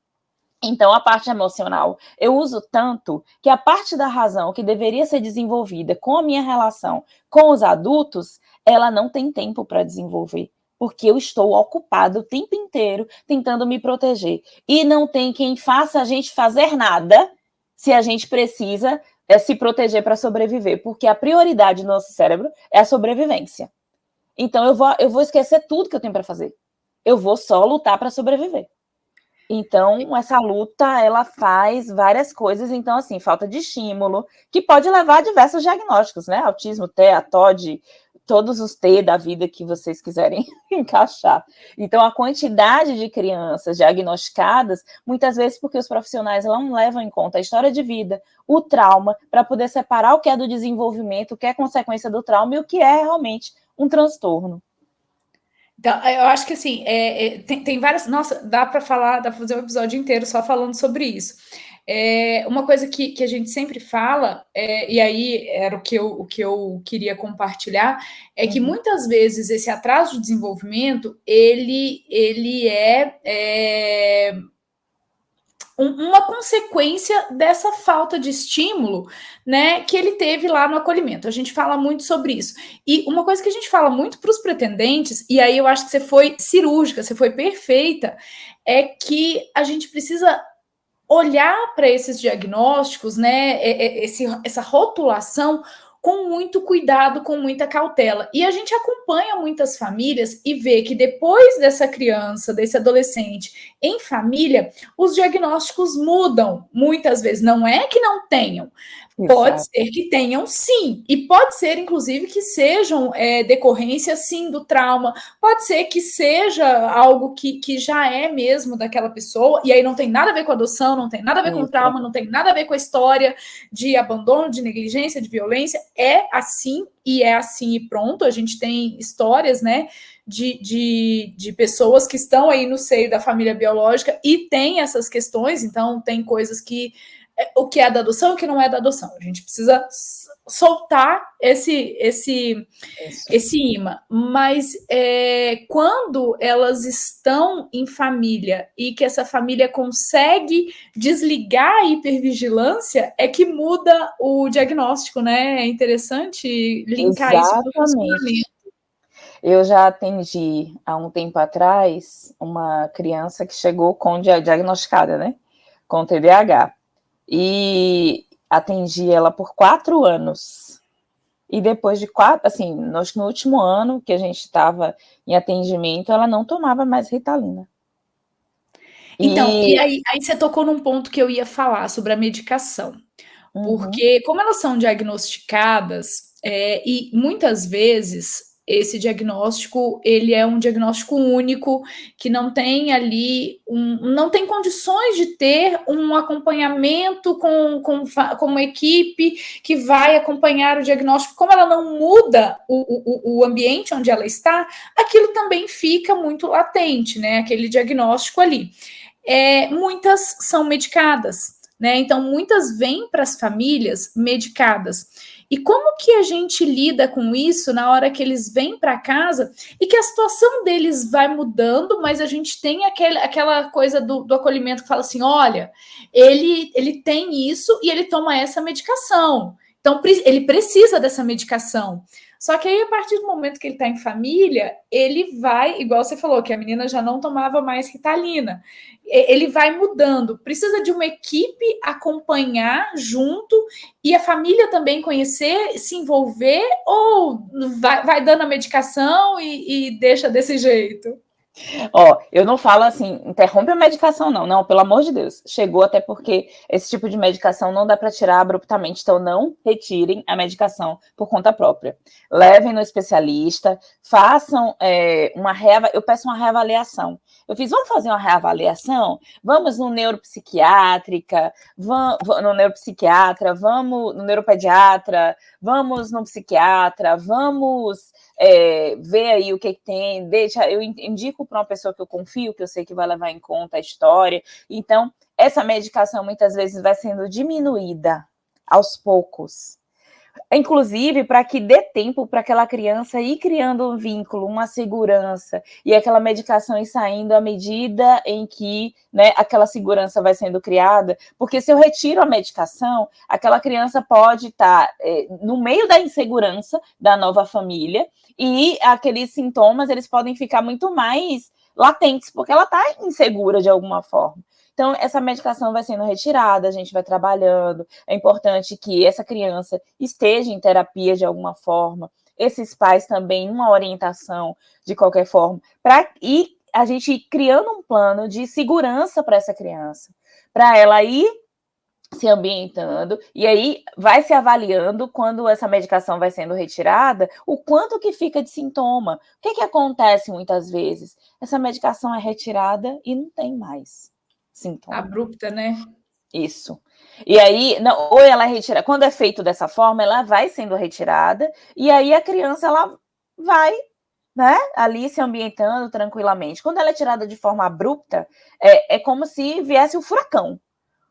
C: Então, a parte emocional, eu uso tanto que a parte da razão que deveria ser desenvolvida com a minha relação com os adultos, ela não tem tempo para desenvolver, porque eu estou ocupado o tempo inteiro tentando me proteger. E não tem quem faça a gente fazer nada se a gente precisa é se proteger para sobreviver, porque a prioridade do nosso cérebro é a sobrevivência. Então, eu vou esquecer tudo que eu tenho para fazer. Eu vou só lutar para sobreviver. Então, essa luta, ela faz várias coisas. Então, assim, falta de estímulo, que pode levar a diversos diagnósticos, né? Autismo, TEA, TOD, todos os T da vida que vocês quiserem encaixar. Então, a quantidade de crianças diagnosticadas, muitas vezes porque os profissionais não levam em conta a história de vida, o trauma, para poder separar o que é do desenvolvimento, o que é consequência do trauma e o que é realmente um transtorno.
B: Então, eu acho que assim, tem várias. Nossa, dá para fazer um episódio inteiro só falando sobre isso. Uma coisa que a gente sempre fala, e aí era o que eu queria compartilhar, é que muitas vezes esse atraso de desenvolvimento ele é uma consequência dessa falta de estímulo, né, que ele teve lá no acolhimento. A gente fala muito sobre isso. E uma coisa que a gente fala muito para os pretendentes, e aí eu acho que você foi cirúrgica, você foi perfeita, é que a gente precisa olhar para esses diagnósticos, né, essa rotulação com muito cuidado, com muita cautela. E a gente acompanha muitas famílias e vê que depois dessa criança, desse adolescente em família, os diagnósticos mudam muitas vezes. Não é que não tenham, pode ser que tenham sim, e pode ser inclusive que sejam decorrência sim do trauma, pode ser que seja algo que já é mesmo daquela pessoa, e aí não tem nada a ver com adoção, não tem nada a ver com trauma, não tem nada a ver com a história de abandono, de negligência, de violência, é assim e pronto. A gente tem histórias, né, de pessoas que estão aí no seio da família biológica e tem essas questões, então tem coisas que o que é da adoção e o que não é da adoção. A gente precisa soltar esse imã. Mas quando elas estão em família e que essa família consegue desligar a hipervigilância, é que muda o diagnóstico, né? É interessante linkar isso com o funcionamento.
C: Eu já atendi há um tempo atrás uma criança que chegou diagnosticada, né? Com TDAH. E atendi ela por 4 anos. E depois de 4, assim, no último ano que a gente estava em atendimento, ela não tomava mais Ritalina.
B: Então, e aí você tocou num ponto que eu ia falar sobre a medicação. Porque como elas são diagnosticadas, e muitas vezes esse diagnóstico, ele é um diagnóstico único, que não tem ali, não tem condições de ter um acompanhamento com uma equipe que vai acompanhar o diagnóstico. Como ela não muda o ambiente onde ela está, aquilo também fica muito latente, né? Aquele diagnóstico ali. Muitas são medicadas, né? Então, muitas vêm para as famílias medicadas. E como que a gente lida com isso na hora que eles vêm para casa e que a situação deles vai mudando, mas a gente tem aquela coisa do acolhimento que fala assim, olha, ele tem isso e ele toma essa medicação. Então, ele precisa dessa medicação. Só que aí, a partir do momento que ele está em família, ele vai, igual você falou, que a menina já não tomava mais Ritalina, ele vai mudando. Precisa de uma equipe acompanhar junto e a família também conhecer, se envolver, ou vai dando a medicação e deixa desse jeito?
C: Eu não falo assim, interrompe a medicação, não, pelo amor de Deus. Chegou até porque esse tipo de medicação não dá para tirar abruptamente, então não retirem a medicação por conta própria. Levem no especialista, façam eu peço uma reavaliação. Vamos fazer uma reavaliação? Vamos no neuropsiquiátrica, no neuropsiquiatra, vamos no neuropediatra, vamos no psiquiatra, vamos ver aí o que tem, eu indico para uma pessoa que eu confio, que eu sei que vai levar em conta a história. Então, essa medicação muitas vezes vai sendo diminuída aos poucos. Inclusive, para que dê tempo para aquela criança ir criando um vínculo, uma segurança, e aquela medicação ir saindo à medida em que, né, aquela segurança vai sendo criada, porque se eu retiro a medicação, aquela criança pode estar no meio da insegurança da nova família, e aqueles sintomas, eles podem ficar muito mais latentes, porque ela está insegura de alguma forma. Então, essa medicação vai sendo retirada, a gente vai trabalhando. É importante que essa criança esteja em terapia de alguma forma, esses pais também numa orientação de qualquer forma, e a gente criando um plano de segurança para essa criança, para ela ir se ambientando, e aí vai se avaliando quando essa medicação vai sendo retirada, o quanto que fica de sintoma. O que acontece muitas vezes? Essa medicação é retirada e não tem mais sintoma.
B: Abrupta, né?
C: Isso. E aí, ou ela é retirada, quando é feito dessa forma, ela vai sendo retirada, e aí a criança, ela vai, né, ali se ambientando tranquilamente. Quando ela é tirada de forma abrupta, é como se viesse o furacão.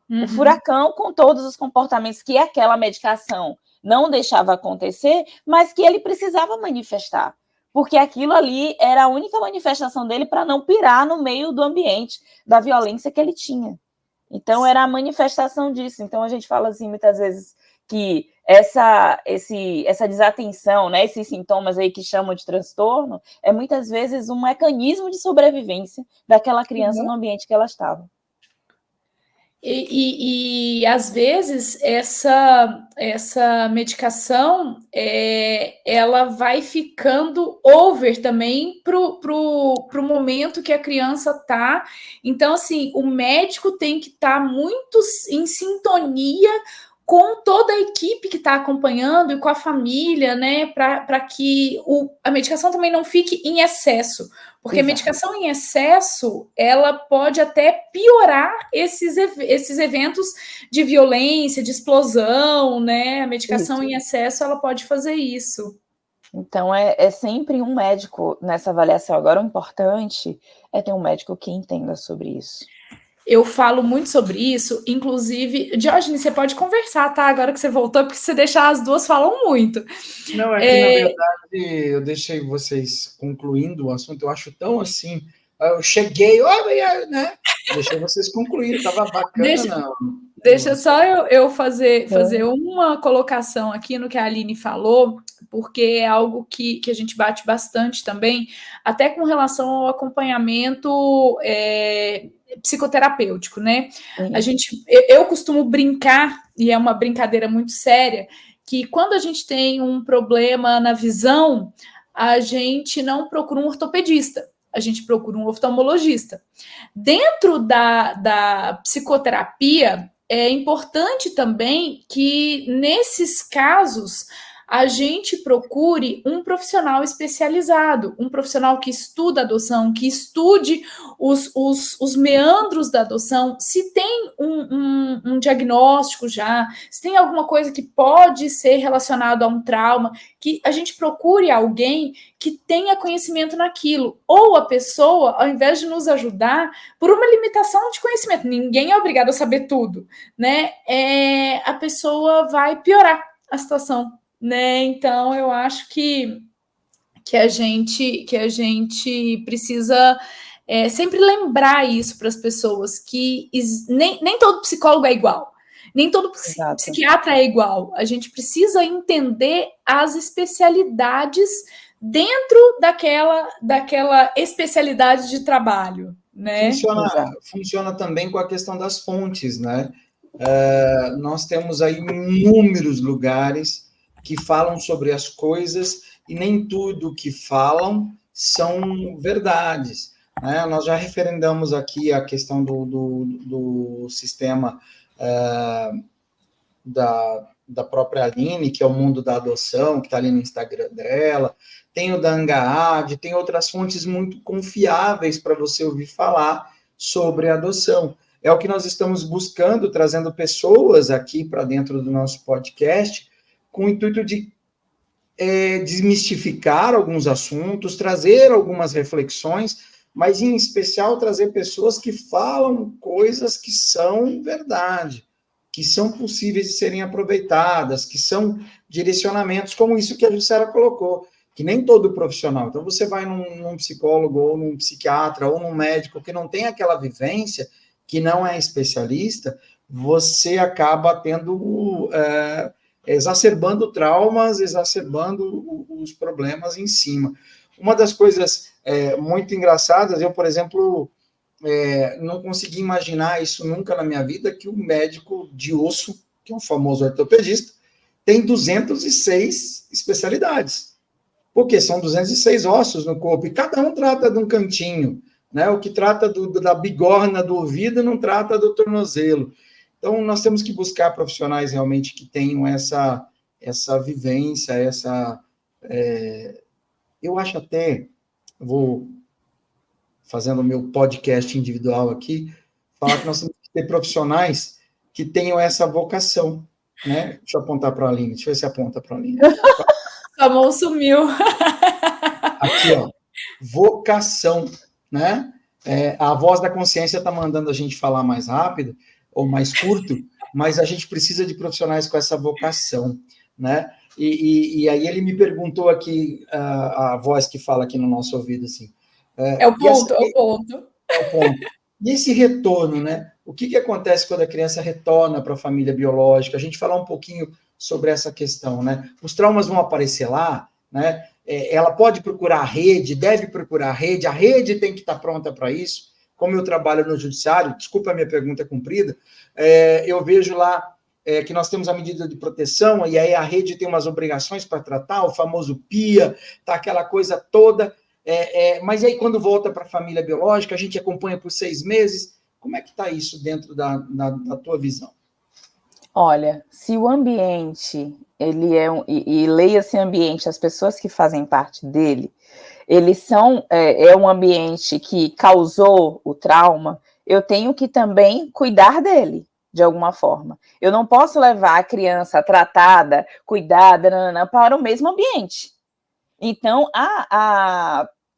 C: O furacão com todos os comportamentos que aquela medicação não deixava acontecer, mas que ele precisava manifestar, porque aquilo ali era a única manifestação dele para não pirar no meio do ambiente, da violência que ele tinha. Então, era a manifestação disso. Então, a gente fala assim, muitas vezes, que essa desatenção, né, esses sintomas aí que chamam de transtorno, é muitas vezes um mecanismo de sobrevivência daquela criança no ambiente que ela estava.
B: E às vezes essa medicação ela vai ficando over também pro momento que a criança está. Então, assim, o médico tem que estar muito em sintonia com toda a equipe que está acompanhando e com a família, né, para que a medicação também não fique em excesso, porque a medicação em excesso, ela pode até piorar esses eventos de violência, de explosão, né, a medicação em excesso, ela pode fazer isso.
C: Então, é sempre um médico nessa avaliação. Agora, o importante é ter um médico que entenda sobre isso.
B: Eu falo muito sobre isso, inclusive, Diógenes, você pode conversar, tá? Agora que você voltou, porque se você deixar, as duas falam muito.
A: Não, é que, na verdade, eu deixei vocês concluindo o assunto, eu acho tão assim, eu cheguei, né? Deixei vocês concluírem, estava bacana.
B: Deixa só eu fazer uma colocação aqui no que a Aline falou, porque é algo que a gente bate bastante também, até com relação ao acompanhamento psicoterapêutico, né? Eu costumo brincar, e é uma brincadeira muito séria, que quando a gente tem um problema na visão, a gente não procura um ortopedista, a gente procura um oftalmologista. Dentro da psicoterapia, é importante também que, nesses casos, a gente procure um profissional especializado, um profissional que estuda adoção, que estude os meandros da adoção, se tem um diagnóstico já, se tem alguma coisa que pode ser relacionado a um trauma, que a gente procure alguém que tenha conhecimento naquilo, ou a pessoa, ao invés de nos ajudar, por uma limitação de conhecimento, ninguém é obrigado a saber tudo, né? A pessoa vai piorar a situação, né? Então, eu acho que a gente precisa sempre lembrar isso para as pessoas, que nem todo psicólogo é igual, nem todo psiquiatra é igual. A gente precisa entender as especialidades dentro daquela especialidade de trabalho, né?
A: Funciona também com a questão das fontes, né? Nós temos aí inúmeros lugares que falam sobre as coisas e nem tudo que falam são verdades, né? Nós já referendamos aqui a questão do sistema da própria Aline, que é o Mundo da Adoção, que está ali no Instagram dela, tem o da Angaad, tem outras fontes muito confiáveis para você ouvir falar sobre a adoção. É o que nós estamos buscando, trazendo pessoas aqui para dentro do nosso podcast, com o intuito de desmistificar alguns assuntos, trazer algumas reflexões, mas, em especial, trazer pessoas que falam coisas que são verdade, que são possíveis de serem aproveitadas, que são direcionamentos, como isso que a Jussara colocou, que nem todo profissional. Então, você vai num psicólogo, ou num psiquiatra, ou num médico que não tem aquela vivência, que não é especialista, você acaba tendo... exacerbando traumas, exacerbando os problemas em cima. Uma das coisas muito engraçadas, eu, por exemplo, não consegui imaginar isso nunca na minha vida, que o médico de osso, que é um famoso ortopedista, tem 206 especialidades. Porque são 206 ossos no corpo, e cada um trata de um cantinho, né? O que trata da bigorna do ouvido não trata do tornozelo. Então, nós temos que buscar profissionais realmente que tenham essa vivência, eu acho até, vou fazendo o meu podcast individual aqui, falar que nós temos que ter profissionais que tenham essa vocação, né? Deixa eu apontar para a Aline, deixa eu ver se aponta para a Aline.
B: A mão sumiu.
A: Aqui, ó, vocação, né? A voz da consciência está mandando a gente falar mais rápido ou mais curto, mas a gente precisa de profissionais com essa vocação, né? E aí ele me perguntou aqui, a voz que fala aqui no nosso ouvido, assim.
B: É o ponto, é o ponto.
A: É o ponto. E esse retorno, né? O que acontece quando a criança retorna para a família biológica? A gente falar um pouquinho sobre essa questão, né? Os traumas vão aparecer lá, né? Ela pode procurar a rede, deve procurar a rede tem que estar pronta para isso. Como eu trabalho no judiciário, desculpa a minha pergunta comprida, eu vejo lá que nós temos a medida de proteção, e aí a rede tem umas obrigações para tratar, o famoso PIA, tá aquela coisa toda, mas aí quando volta para a família biológica, a gente acompanha por 6 meses. Como é que está isso dentro da tua visão?
C: Olha, se o ambiente, ele e leia esse ambiente, as pessoas que fazem parte dele, eles são, um ambiente que causou o trauma, eu tenho que também cuidar dele, de alguma forma. Eu não posso levar a criança tratada, cuidada, para o mesmo ambiente. Então,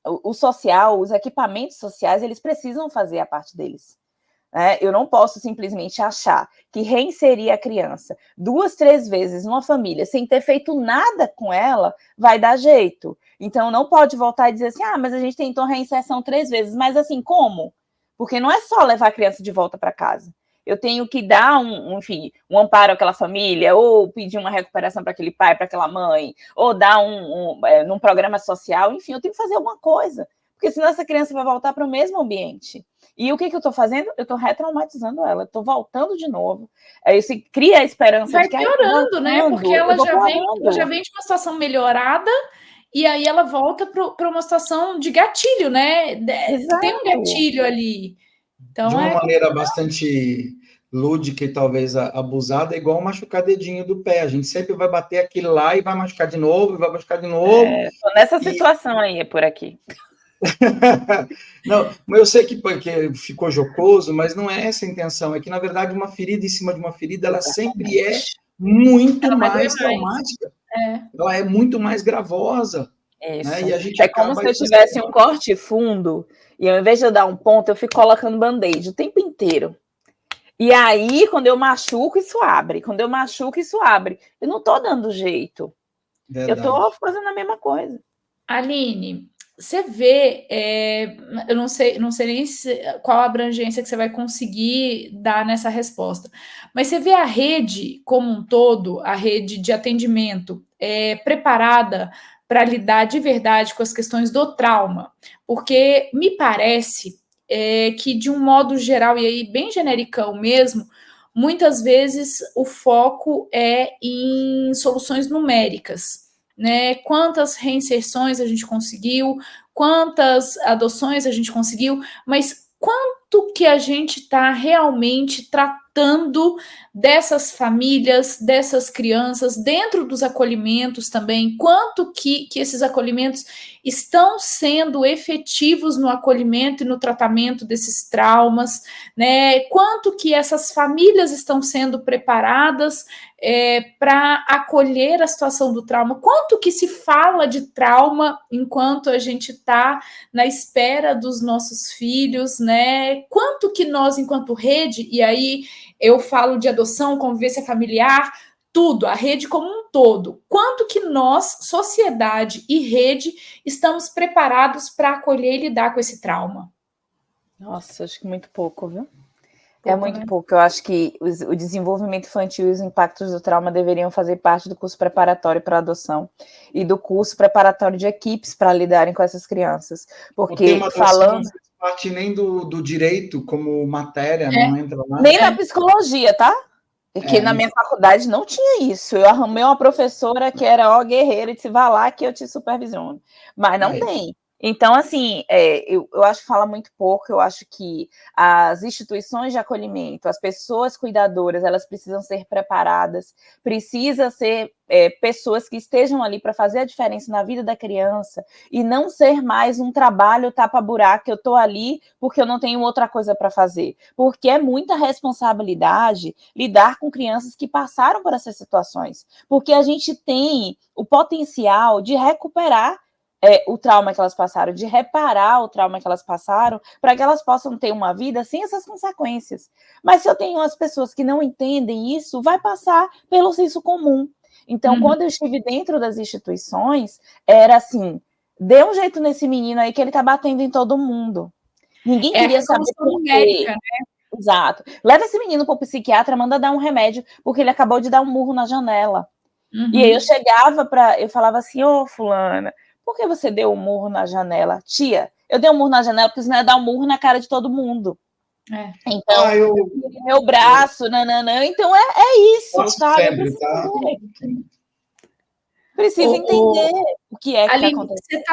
C: o social, os equipamentos sociais, eles precisam fazer a parte deles. Eu não posso simplesmente achar que reinserir a criança 2, 3 vezes numa família sem ter feito nada com ela vai dar jeito. Então, não pode voltar e dizer assim, mas a gente tentou reinserção 3 vezes. Mas assim, como? Porque não é só levar a criança de volta para casa. Eu tenho que dar um amparo àquela família, ou pedir uma recuperação para aquele pai, para aquela mãe, ou dar num programa social, enfim, eu tenho que fazer alguma coisa. Porque senão essa criança vai voltar para o mesmo ambiente. E o que eu estou fazendo? Eu estou retraumatizando ela, estou voltando de novo. Isso cria a esperança
B: vai
C: de que
B: piorando, né? Porque ela já vem de uma situação melhorada e aí ela volta para uma situação de gatilho, né?
C: Exato.
B: Tem um gatilho ali. Então,
A: de uma maneira bastante lúdica e talvez abusada, é igual machucar dedinho do pé. A gente sempre vai bater aquele lá e vai machucar de novo, e vai machucar de novo.
C: Tô nessa situação aí, é por aqui.
A: Não, mas eu sei que ficou jocoso, mas não é essa a intenção. É que, na verdade, uma ferida em cima de uma ferida, ela sempre é muito mais traumática. Ela é muito mais gravosa. Né? E a gente
C: como se eu tivesse um corte fundo, e ao invés de eu dar um ponto, eu fico colocando band-aid o tempo inteiro. E aí, quando eu machuco, isso abre. Quando eu machuco, isso abre. Eu não estou dando jeito. Verdade. Eu estou fazendo a mesma coisa.
B: Aline, você vê, eu não sei nem qual a abrangência que você vai conseguir dar nessa resposta, mas você vê a rede como um todo, a rede de atendimento, preparada para lidar de verdade com as questões do trauma, porque me parece que, de um modo geral, e aí bem genericão mesmo, muitas vezes o foco é em soluções numéricas, né? Quantas reinserções a gente conseguiu, quantas adoções a gente conseguiu, mas quanto que a gente está realmente tratando dessas famílias, dessas crianças, dentro dos acolhimentos também, quanto que esses acolhimentos estão sendo efetivos no acolhimento e no tratamento desses traumas, né? Quanto que essas famílias estão sendo preparadas para acolher a situação do trauma, quanto que se fala de trauma enquanto a gente está na espera dos nossos filhos, né? Quanto que nós, enquanto rede, e aí eu falo de adoção, convivência familiar, tudo, a rede como um todo, quanto que nós, sociedade e rede, estamos preparados para acolher e lidar com esse trauma?
C: Nossa, acho que muito pouco, viu? É muito pouco. Eu acho que o desenvolvimento infantil e os impactos do trauma deveriam fazer parte do curso preparatório para adoção e do curso preparatório de equipes para lidarem com essas crianças. Porque falando...
A: não faz parte nem do direito como matéria, não entra lá.
C: Nem na psicologia, tá? Porque na minha faculdade não tinha isso. Eu arrumei uma professora que era guerreira e disse, vá lá que eu te supervisiono. Mas não tem. Então, assim, eu acho que fala muito pouco, eu acho que as instituições de acolhimento, as pessoas cuidadoras, elas precisam ser preparadas, precisa ser pessoas que estejam ali para fazer a diferença na vida da criança e não ser mais um trabalho tapa-buraco, eu estou ali porque eu não tenho outra coisa para fazer, porque é muita responsabilidade lidar com crianças que passaram por essas situações, porque a gente tem o potencial de recuperar o trauma que elas passaram, de reparar o trauma que elas passaram, para que elas possam ter uma vida sem essas consequências. Mas se eu tenho as pessoas que não entendem isso, vai passar pelo senso comum. Então, quando eu estive dentro das instituições, era assim, dê um jeito nesse menino aí que ele tá batendo em todo mundo. Ninguém queria saber por quê. Médica, né? Exato. Leva esse menino para o psiquiatra, manda dar um remédio, porque ele acabou de dar um murro na janela. E aí eu chegava eu falava assim, ô fulana, por que você deu um murro na janela? Tia, eu dei um murro na janela porque senão ia dar um murro na cara de todo mundo. Então, meu braço, nananã. Então, é isso, sabe?
A: Sempre, tá?
C: Precisa entender o que é que está
B: acontecendo.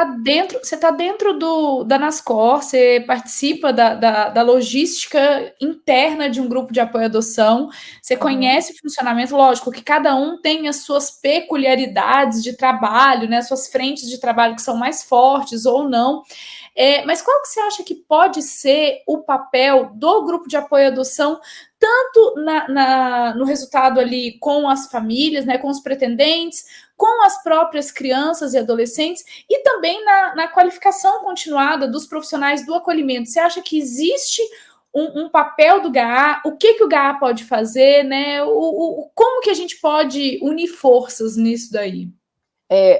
B: Você está dentro da NASCOR, você participa da logística interna de um grupo de apoio à adoção, você conhece o funcionamento, lógico que cada um tem as suas peculiaridades de trabalho, né, suas frentes de trabalho que são mais fortes ou não. Mas qual que você acha que pode ser o papel do grupo de apoio à adoção, tanto no resultado ali com as famílias, né, com os pretendentes, com as próprias crianças e adolescentes, e também na qualificação continuada dos profissionais do acolhimento? Você acha que existe um papel do GAA? O que o GAA pode fazer, né? Como que a gente pode unir forças nisso daí?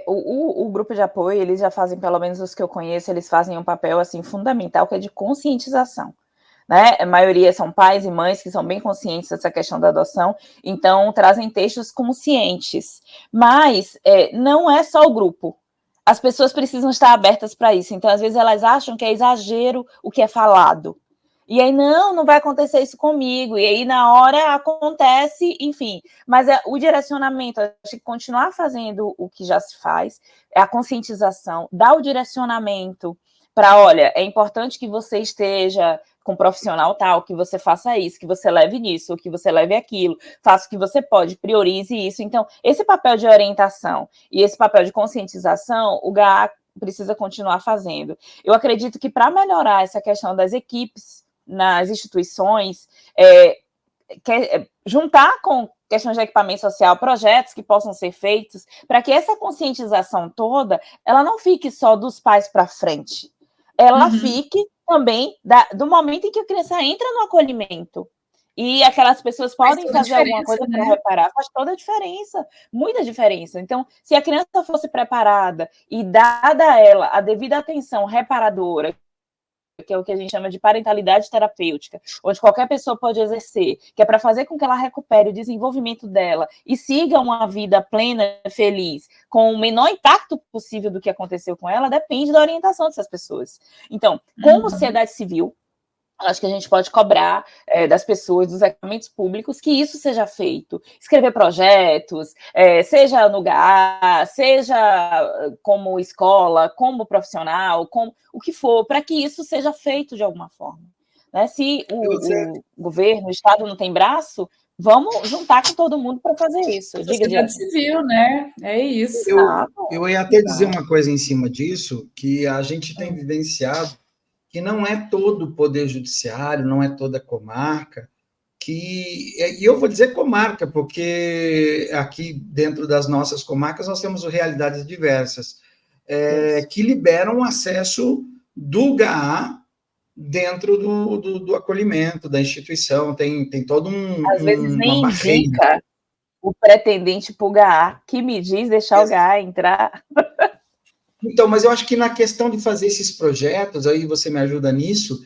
C: O grupo de apoio, eles já fazem, pelo menos os que eu conheço, eles fazem um papel assim fundamental, que é de conscientização, né? A maioria são pais e mães que são bem conscientes dessa questão da adoção, então trazem textos conscientes, mas não é só o grupo. As pessoas precisam estar abertas para isso, então às vezes elas acham que é exagero o que é falado. E aí, não vai acontecer isso comigo. E aí, na hora, acontece, enfim. Mas o direcionamento, acho que continuar fazendo o que já se faz, é a conscientização, dar o direcionamento para, olha, é importante que você esteja com um profissional tal, que você faça isso, que você leve nisso, que você leve aquilo, faça o que você pode, priorize isso. Então, esse papel de orientação e esse papel de conscientização, o GAA precisa continuar fazendo. Eu acredito que para melhorar essa questão das equipes nas instituições, juntar com questões de equipamento social, projetos que possam ser feitos, para que essa conscientização toda, ela não fique só dos pais para frente, ela fique também do momento em que a criança entra no acolhimento, e aquelas pessoas podem fazer alguma coisa para reparar, faz toda a diferença, muita diferença. Então, se a criança fosse preparada e dada a ela a devida atenção reparadora, que é o que a gente chama de parentalidade terapêutica, onde qualquer pessoa pode exercer, que é para fazer com que ela recupere o desenvolvimento dela e siga uma vida plena, feliz, com o menor impacto possível do que aconteceu com ela, depende da orientação dessas pessoas. Então, como sociedade civil, acho que a gente pode cobrar das pessoas, dos equipamentos públicos, que isso seja feito. Escrever projetos, seja no GAA, seja como escola, como profissional, como o que for, para que isso seja feito de alguma forma. Né? Se o governo, o Estado não tem braço, vamos juntar com todo mundo para fazer isso.
B: Sociedade civil, né? É isso.
A: Eu ia até dizer uma coisa em cima disso, que a gente tem vivenciado que não é todo o poder judiciário, não é toda a comarca, e eu vou dizer comarca, porque aqui dentro das nossas comarcas nós temos realidades diversas, que liberam o acesso do GAA dentro do acolhimento, da instituição, tem todo
C: às vezes nem indica o pretendente para o GAA, que me diz deixar o GAA entrar...
A: Então, mas eu acho que na questão de fazer esses projetos, aí você me ajuda nisso,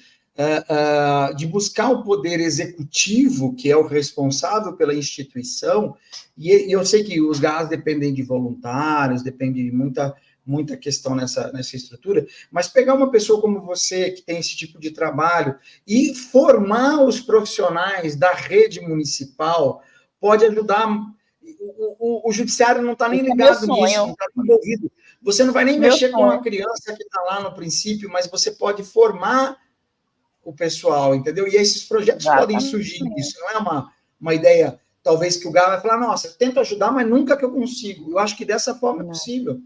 A: de buscar o poder executivo, que é o responsável pela instituição, e eu sei que os GAs dependem de voluntários, depende de muita questão nessa estrutura, mas pegar uma pessoa como você, que tem esse tipo de trabalho, e formar os profissionais da rede municipal, pode ajudar. O judiciário não está nem ligado nisso, não está envolvido. Você não vai nem mexer com a criança que está lá no princípio, mas você pode formar o pessoal, entendeu? E esses projetos podem surgir disso, não é uma ideia, talvez, que o GA vai falar, nossa, eu tento ajudar, mas nunca que eu consigo. Eu acho que dessa forma é possível.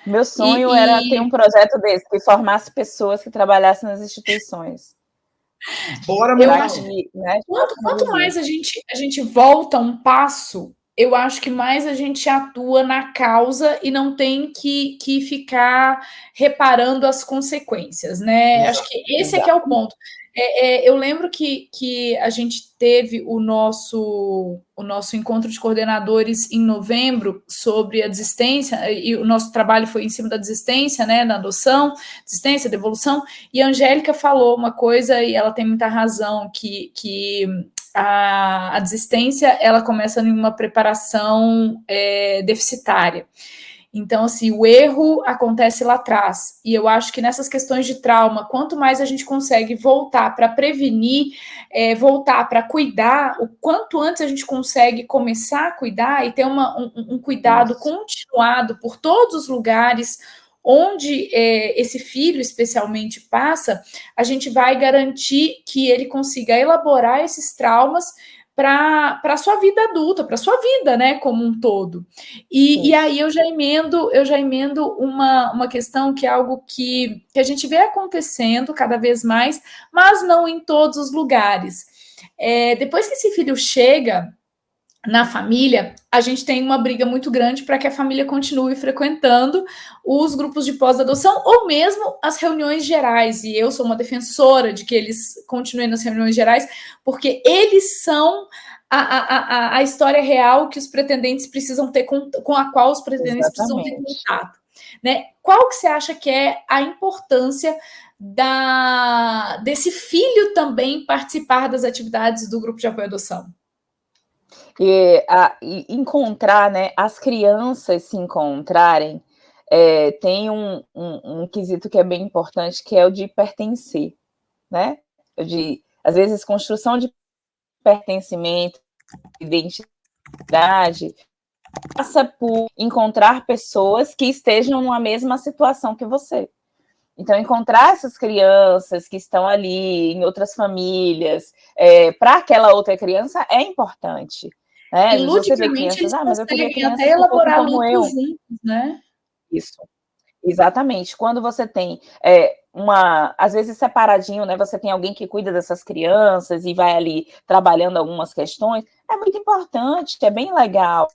C: Meu sonho era ter um projeto desse, que formasse pessoas que trabalhassem nas instituições.
A: Bora,
B: eu acho, né? Quanto mais a gente volta um passo, eu acho que mais a gente atua na causa e não tem que ficar reparando as consequências, né? Exato, acho que esse é que é o ponto. Eu lembro que a gente teve o nosso encontro de coordenadores em novembro sobre a desistência, e o nosso trabalho foi em cima da desistência, né, na adoção, desistência, devolução, e a Angélica falou uma coisa, e ela tem muita razão, que a desistência, ela começa em uma preparação deficitária. Então, assim, o erro acontece lá atrás. E eu acho que nessas questões de trauma, quanto mais a gente consegue voltar para prevenir, voltar para cuidar, o quanto antes a gente consegue começar a cuidar e ter um cuidado continuado por todos os lugares onde esse filho especialmente passa, a gente vai garantir que ele consiga elaborar esses traumas para a sua vida adulta, para a sua vida, né, como um todo. E aí eu já emendo uma questão que é algo que a gente vê acontecendo cada vez mais, mas não em todos os lugares. Depois que esse filho chega na família, a gente tem uma briga muito grande para que a família continue frequentando os grupos de pós-adoção ou mesmo as reuniões gerais, e eu sou uma defensora de que eles continuem nas reuniões gerais, porque eles são a história real que os pretendentes precisam ter, com a qual os pretendentes precisam ter contato. Né? Qual que você acha que é a importância desse filho também participar das atividades do grupo de apoio à adoção?
C: E encontrar, né, as crianças se encontrarem, tem um quesito que é bem importante, que é o de pertencer, né? Às vezes, construção de pertencimento, identidade, passa por encontrar pessoas que estejam na mesma situação que você. Então, encontrar essas crianças que estão ali, em outras famílias, para aquela outra criança é importante. Né?
B: E ludicamente eles
C: mas eu queria crianças
B: até elaborar
C: como eu.
B: Juntos, né?
C: Isso, exatamente. Quando você tem às vezes separadinho, né? Você tem alguém que cuida dessas crianças e vai ali trabalhando algumas questões, é muito importante, é bem legal.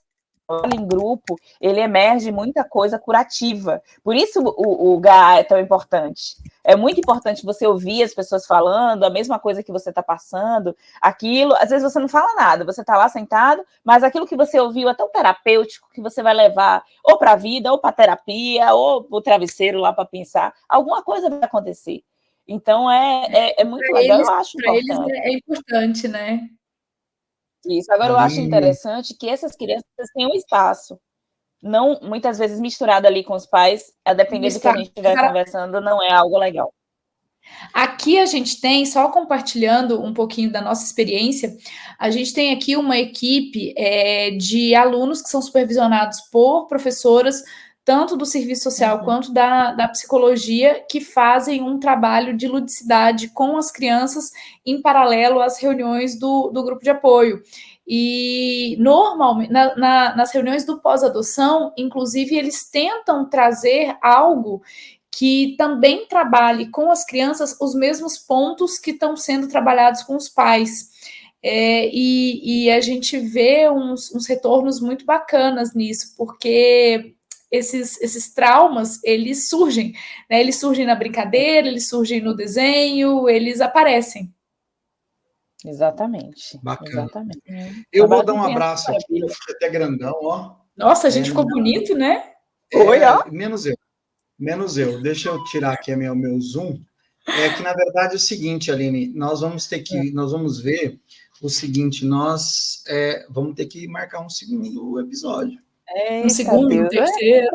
C: Em grupo, ele emerge muita coisa curativa. Por isso o GA é tão importante. É muito importante você ouvir as pessoas falando a mesma coisa que você está passando, aquilo, às vezes você não fala nada, você está lá sentado, mas aquilo que você ouviu é tão terapêutico que você vai levar ou para a vida, ou para a terapia, ou para o travesseiro lá para pensar, alguma coisa vai acontecer. Então, é muito legal, eu acho importante.
B: Para eles é importante, né?
C: Isso. Agora, eu acho interessante que essas crianças tenham espaço. Não, muitas vezes, misturado ali com os pais, a depender do que a gente estiver conversando, não é algo legal.
B: Aqui a gente tem, só compartilhando um pouquinho da nossa experiência, a gente tem aqui uma equipe de alunos que são supervisionados por professoras, tanto do serviço social quanto da psicologia, que fazem um trabalho de ludicidade com as crianças em paralelo às reuniões do grupo de apoio. E, normalmente, nas reuniões do pós-adoção, inclusive, eles tentam trazer algo que também trabalhe com as crianças os mesmos pontos que estão sendo trabalhados com os pais. E a gente vê uns retornos muito bacanas nisso, porque esses traumas, eles surgem, né? Eles surgem na brincadeira, eles surgem no desenho, eles aparecem.
C: Exatamente.
A: Bacana.
C: Exatamente.
A: Eu vou dar um abraço aqui, eu fico até grandão, ó.
B: Nossa, a gente ficou bonito, né?
C: Oi, ó.
A: Menos eu. Deixa eu tirar aqui meu zoom. É que, na verdade, é o seguinte, Aline, nós vamos ver o seguinte, nós vamos ter que marcar um segundo episódio.
B: Um segundo, um terceiro.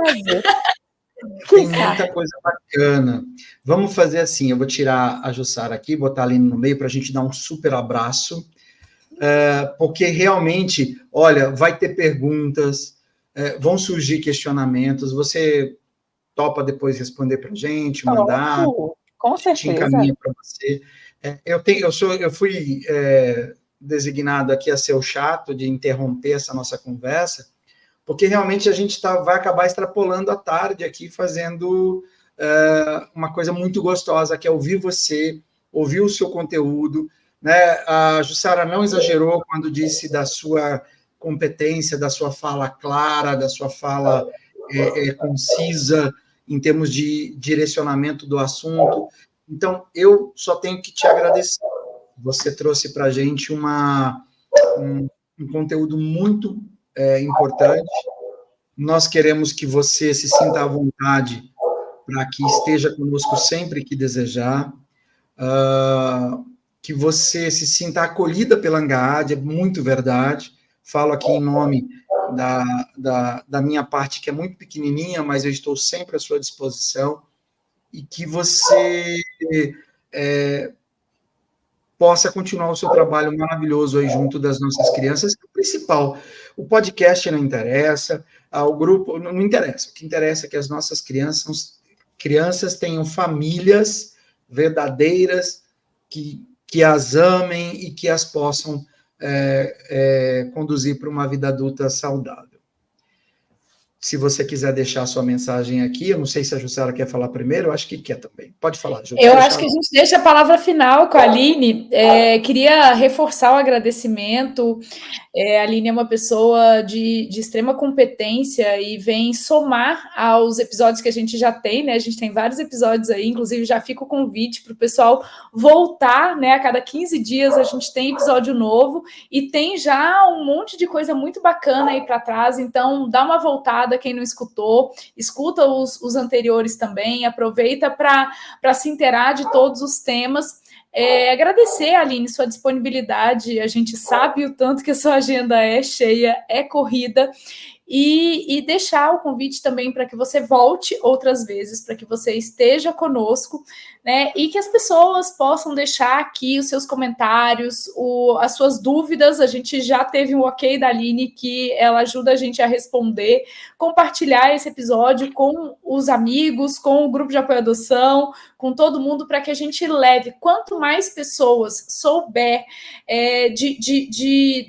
A: Tem muita coisa bacana. Vamos fazer assim, eu vou tirar a Jussara aqui, botar a Aline no meio para a gente dar um super abraço, porque realmente, olha, vai ter perguntas, vão surgir questionamentos, você topa depois responder para a gente, mandar,
C: com certeza.
A: Te encaminha para você. Eu fui designado aqui a ser o chato de interromper essa nossa conversa, porque realmente a gente vai acabar extrapolando a tarde aqui, fazendo uma coisa muito gostosa, que é ouvir você, ouvir o seu conteúdo, né? A Jussara não exagerou quando disse da sua competência, da sua fala clara, da sua fala concisa, em termos de direcionamento do assunto. Então, eu só tenho que te agradecer. Você trouxe para a gente um conteúdo muito importante. Nós queremos que você se sinta à vontade para que esteja conosco sempre que desejar, que você se sinta acolhida pela Angaad, é muito verdade. Falo aqui em nome da minha parte, que é muito pequenininha, mas eu estou sempre à sua disposição, e que você possa continuar o seu trabalho maravilhoso aí junto das nossas crianças, que é o principal. O podcast não interessa, o grupo não interessa. O que interessa é que as nossas crianças tenham famílias verdadeiras, que as amem e que as possam conduzir para uma vida adulta saudável. Se você quiser deixar a sua mensagem aqui, eu não sei se a Jussara quer falar primeiro, eu acho que quer também. Pode falar, Jussara.
B: Eu acho que a gente deixa a palavra final com a Aline. Queria reforçar o agradecimento. A Aline é uma pessoa de extrema competência e vem somar aos episódios que a gente já tem, né? A gente tem vários episódios aí, inclusive já fica o convite para o pessoal voltar, né? A cada 15 dias a gente tem episódio novo e tem já um monte de coisa muito bacana aí para trás, então dá uma voltada, quem não escutou, escuta os anteriores também, aproveita para se inteirar de todos os temas. Agradecer, Aline, sua disponibilidade, a gente sabe o tanto que a sua agenda é cheia, é corrida, e deixar o convite também para que você volte outras vezes, para que você esteja conosco, né, e que as pessoas possam deixar aqui os seus comentários, as suas dúvidas. A gente já teve um ok da Aline, que ela ajuda a gente a responder, compartilhar esse episódio com os amigos, com o grupo de apoio à adoção, com todo mundo, para que a gente leve, quanto mais pessoas souber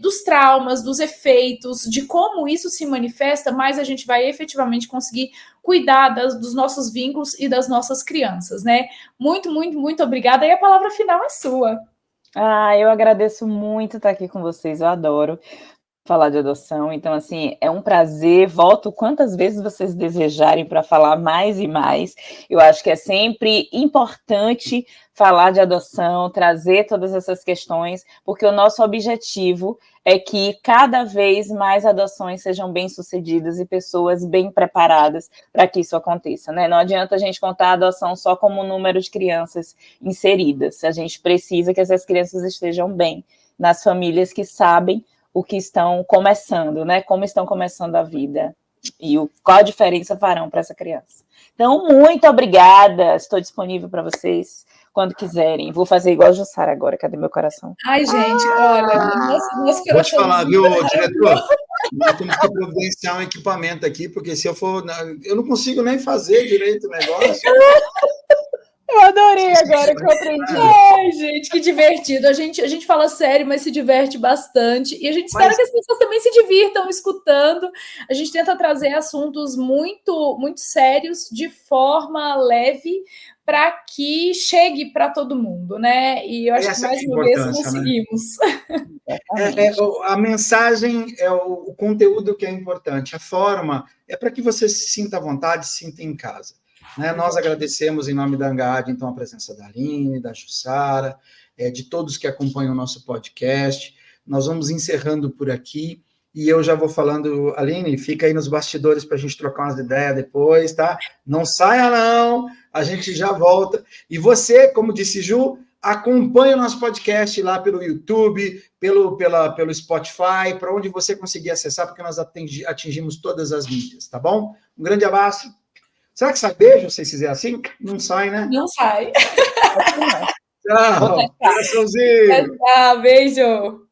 B: dos traumas, dos efeitos, de como isso se manifesta, mais a gente vai efetivamente conseguir cuidar dos nossos vínculos e das nossas crianças, né? Muito, muito, muito obrigada. E a palavra final é sua.
C: Eu agradeço muito estar aqui com vocês, eu adoro falar de adoção, então, assim, é um prazer, volto quantas vezes vocês desejarem para falar mais e mais. Eu acho que é sempre importante falar de adoção, trazer todas essas questões, porque o nosso objetivo é que cada vez mais adoções sejam bem-sucedidas e pessoas bem preparadas para que isso aconteça, né? Não adianta a gente contar a adoção só como um número de crianças inseridas, a gente precisa que essas crianças estejam bem nas famílias que sabem o que estão começando, né? Como estão começando a vida e qual a diferença farão para essa criança. Então, muito obrigada. Estou disponível para vocês quando quiserem. Vou fazer igual a Jussara agora. Cadê meu coração?
B: Ai, gente, olha, nosso coração...
A: Vou te falar, viu, diretor? Nós temos que providenciar um equipamento aqui, porque se eu for... Eu não consigo nem fazer direito o negócio.
C: Eu adorei agora que eu aprendi.
B: Ai, gente, que divertido. A gente fala sério, mas se diverte bastante. E a gente espera que as pessoas também se divirtam escutando. A gente tenta trazer assuntos muito, muito sérios de forma leve para que chegue para todo mundo, né? E eu acho que mais uma vez conseguimos.
A: Né? A mensagem é o conteúdo que é importante. A forma é para que você se sinta à vontade, se sinta em casa. Né? Nós agradecemos em nome da Angaad, então, a presença da Aline, da Jussara, de todos que acompanham o nosso podcast. Nós vamos encerrando por aqui e eu já vou falando, Aline, fica aí nos bastidores para a gente trocar umas ideias depois, tá? Não saia, não, a gente já volta. E você, como disse Ju, acompanhe o nosso podcast lá pelo YouTube, pelo Spotify, para onde você conseguir acessar, porque nós atingimos todas as mídias, tá bom? Um grande abraço. Será que sai beijo, se vocês fizerem assim? Não sai, né?
B: Não sai.
A: Tchau.
C: Vou testar.
A: Coraçãozinho.
B: Tchau, beijo.